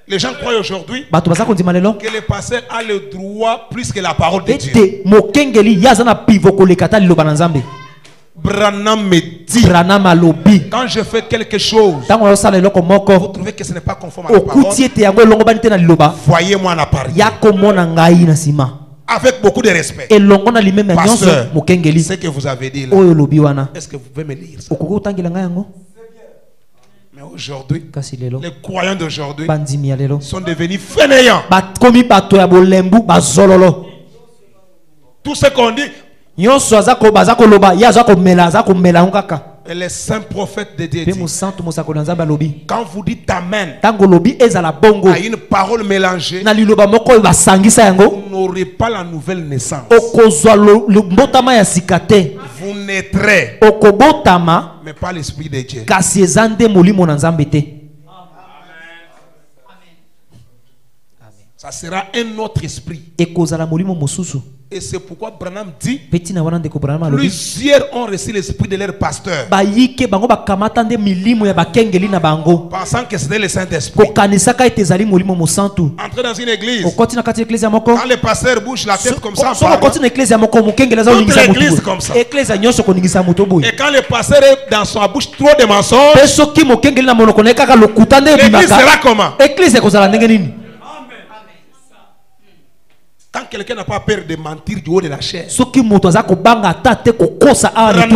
Les gens croient aujourd'hui que le pasteur a le droit plus que la parole de Dieu. Branham me dit, quand je fais quelque chose, vous trouvez que ce n'est pas conforme à la parole, voyez-moi en appareil. Avec beaucoup de respect. Pasteur, ce que vous avez dit là, est-ce que vous pouvez me lire ça? Mais aujourd'hui, les croyants d'aujourd'hui sont devenus fainéants. Tout ce qu'on dit, et les saints prophètes de Dieu disent, quand vous dites Amen à une parole mélangée, vous n'aurez pas la nouvelle naissance. Vous naîtrez, mais pas l'esprit de Dieu. Ça sera un autre esprit. Et c'est pourquoi Branham dit, plusieurs ont reçu l'esprit de leur pasteur, pensant que c'était le Saint-Esprit. Entrer dans une église, quand le pasteur bouge la tête comme ça, toute l'église comme ça. Et quand le pasteur est dans sa bouche trop de mensonges, l'église sera comment? Quand quelqu'un n'a pas peur de mentir du haut de la chair,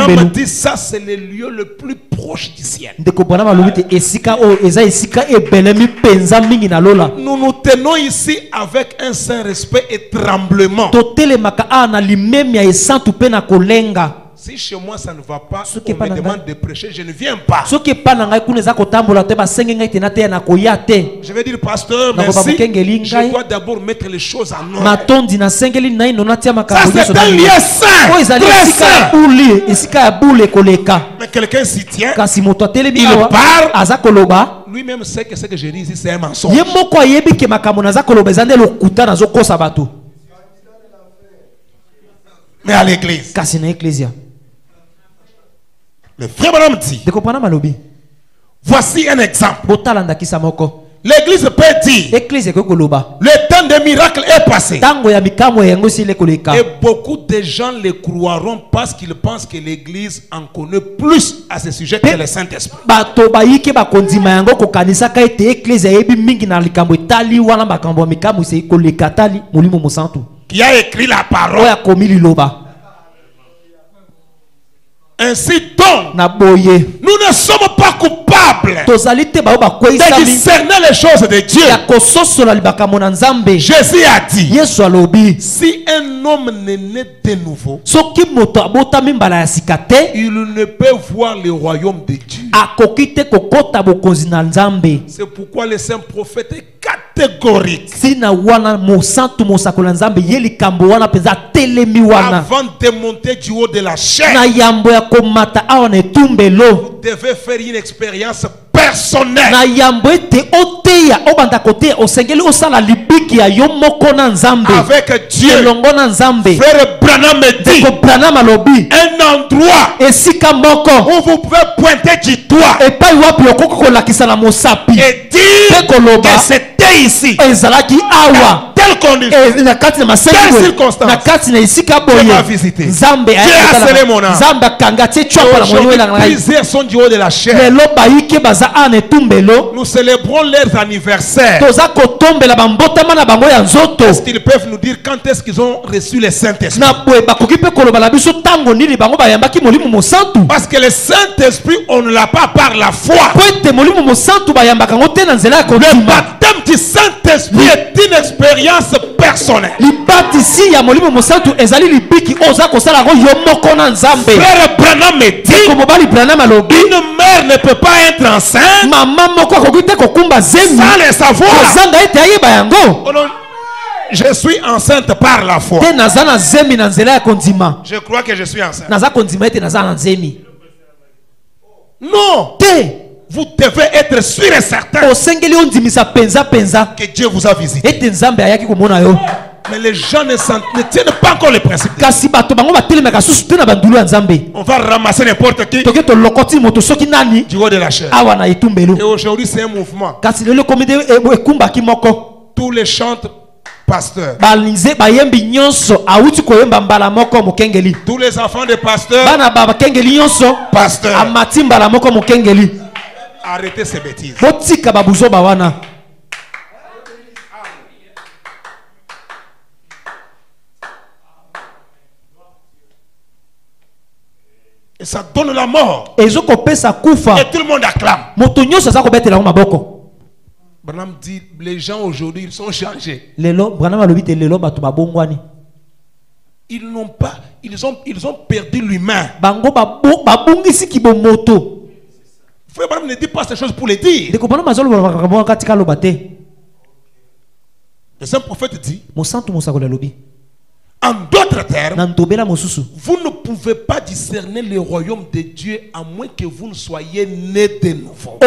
Branham dit ça, c'est le lieu le plus proche du ciel. Nous nous tenons ici avec un saint respect et tremblement. Si chez moi ça ne va pas, on me demande de prêcher, je ne viens pas. Je vais dire, pasteur, merci. Je dois d'abord mettre les choses en ordre. Ça c'est un lieu saint, très saint. Mais quelqu'un s'y tient, il parle. Lui-même sait que ce que je dis ici, c'est un mensonge. Mais à l'église, le frère Branham dit, voici un exemple. L'église peut dire, le temps des miracles est passé. Et beaucoup de gens le croiront parce qu'ils pensent que l'église en connaît plus à ce sujet que le Saint-Esprit. Qui a écrit la parole. Ainsi donc, nous ne sommes pas coupables de discerner les choses de Dieu. Jésus a dit, si un homme n'est né de nouveau, il ne peut voir le royaume de Dieu. C'est pourquoi le saint prophète est catégorique. Avant de monter du haut de la chair, vous devez faire une expérience personnelle avec Dieu. Frère Branham dit, un endroit où vous pouvez pointer du doigt et dire que c'était ici. Quelle condition, quelle circonstance, je vais visiter. Dieu a scellé mon âme. Plusieurs sont du haut de la chair. Nous célébrons leurs anniversaires. Est-ce qu'ils peuvent nous dire quand est-ce qu'ils ont reçu le Saint-Esprit? Parce que le Saint-Esprit, on ne l'a pas par la foi. Le baptême du Saint-Esprit est une expérience personnelle. Frère Branham dit, une mère ne peut pas être enceinte sans le savoir. Je suis enceinte par la foi. Je crois que je suis enceinte. Non. Vous devez être sûr et certain que Dieu vous a visité. Mais les gens ne tiennent pas encore le principe. On va ramasser n'importe qui du haut de la chair. Et aujourd'hui c'est un mouvement. Tous les chantres pasteurs, tous les enfants de pasteurs, arrêtez ces bêtises. Et ça donne la mort. Et tout le monde acclame. Branham dit, les gens aujourd'hui, ils sont changés. Ils n'ont pas, ils ont perdu l'humain. Frère Branham ne dit pas ces choses pour les dire. Le saint prophète dit, en d'autres termes, vous ne pouvez pas discerner le royaume de Dieu à moins que vous ne soyez né de nouveau.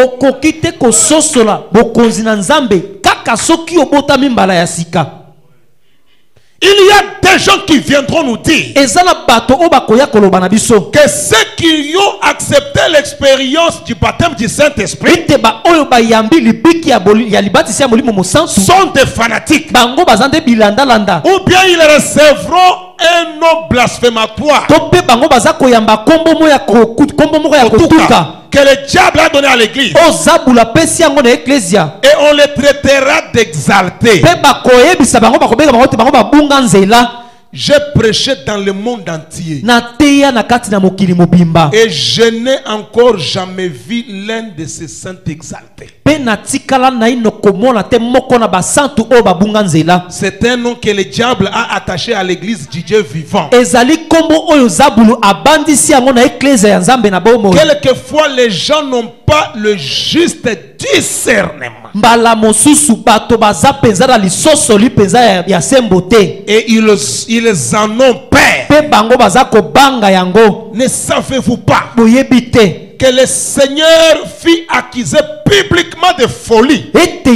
Il y a des gens qui viendront nous dire que ceux qui ont accepté l'expérience du baptême du Saint-Esprit sont des fanatiques. Ou bien ils recevront un nom blasphématoire que le diable a donné à l'église. Et on les traitera d'exaltés. j'ai prêché dans le monde entier. Et je n'ai encore jamais vu l'un de ces saints exaltés. C'est un nom que le diable a attaché à l'église du Dieu vivant. Quelquefois les gens n'ont pas le juste discernement. Et ils en ont peur. Ne savez-vous pas que le Seigneur fit accuser publiquement de folie? Les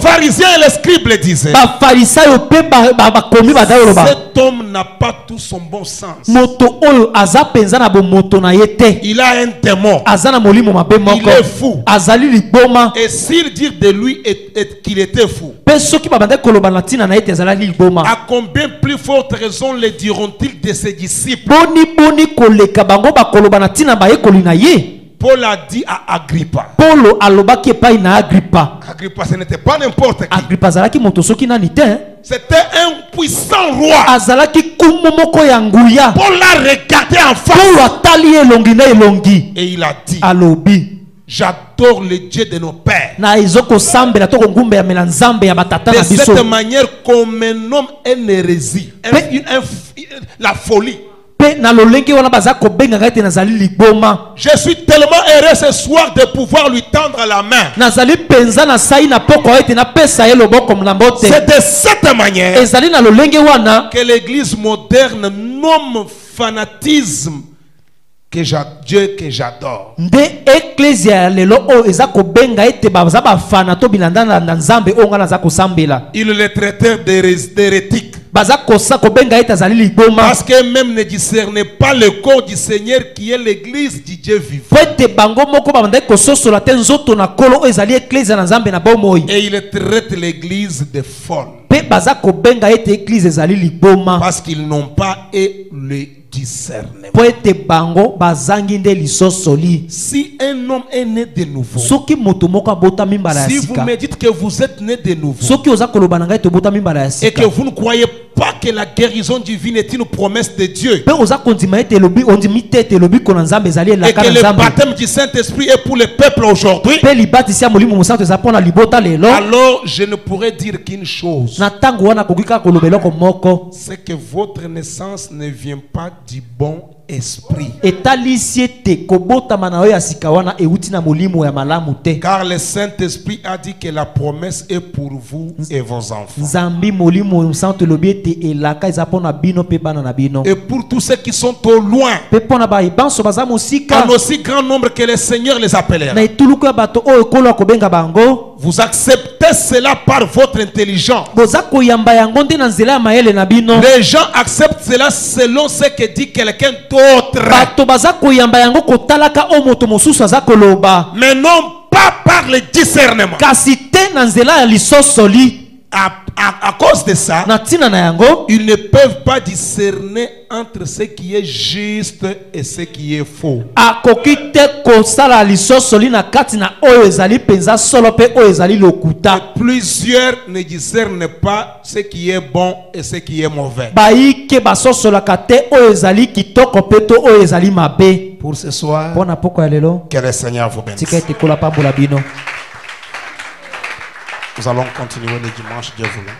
pharisiens et les scribes le disaient. Cet homme n'a pas tout son bon sens. Il a un démon. Il est fou. Et s'ils disent de lui qu'il était fou, à combien plus forte raison le diront-ils de ses disciples? Paul a dit à Agrippa. Agrippa, ce n'était pas n'importe qui. C'était un puissant roi. Paul l'a regardé en face. Et il a dit, j'adore le Dieu de nos pères. De cette manière, comme un homme une hérésie, la folie. Je suis tellement heureux ce soir de pouvoir lui tendre la main. C'est de cette manière que l'église moderne nomme fanatisme Dieu que j'adore. Il le traitait d'hérétique. Parce que même ne discernait pas le corps du Seigneur qui est l'église du Dieu vivant. Et il traite l'église de folle. Parce qu'ils n'ont pas le discernement. Si un homme est né de nouveau, si vous me dites que vous êtes né de nouveau et que vous ne croyez pas que la guérison divine est une promesse de Dieu et que le baptême du Saint-Esprit est pour le peuple aujourd'hui, alors je ne pourrais dire qu'une chose, c'est que votre naissance ne vient pas du bon esprit. Car le Saint-Esprit a dit que la promesse est pour vous et vos enfants. Et pour tous ceux qui sont au loin, en aussi grand nombre que le Seigneur les appellera. Vous acceptez cela par votre intelligence. Les gens acceptent cela selon ce que dit quelqu'un d'autre. Mais non pas par le discernement. À cause de ça, ils ne peuvent pas discerner entre ce qui est juste et ce qui est faux. Plusieurs ne discernent pas ce qui est bon et ce qui est mauvais. Pour ce soir, que le Seigneur vous bénisse. Nous allons continuer le dimanche, Dieu voulant.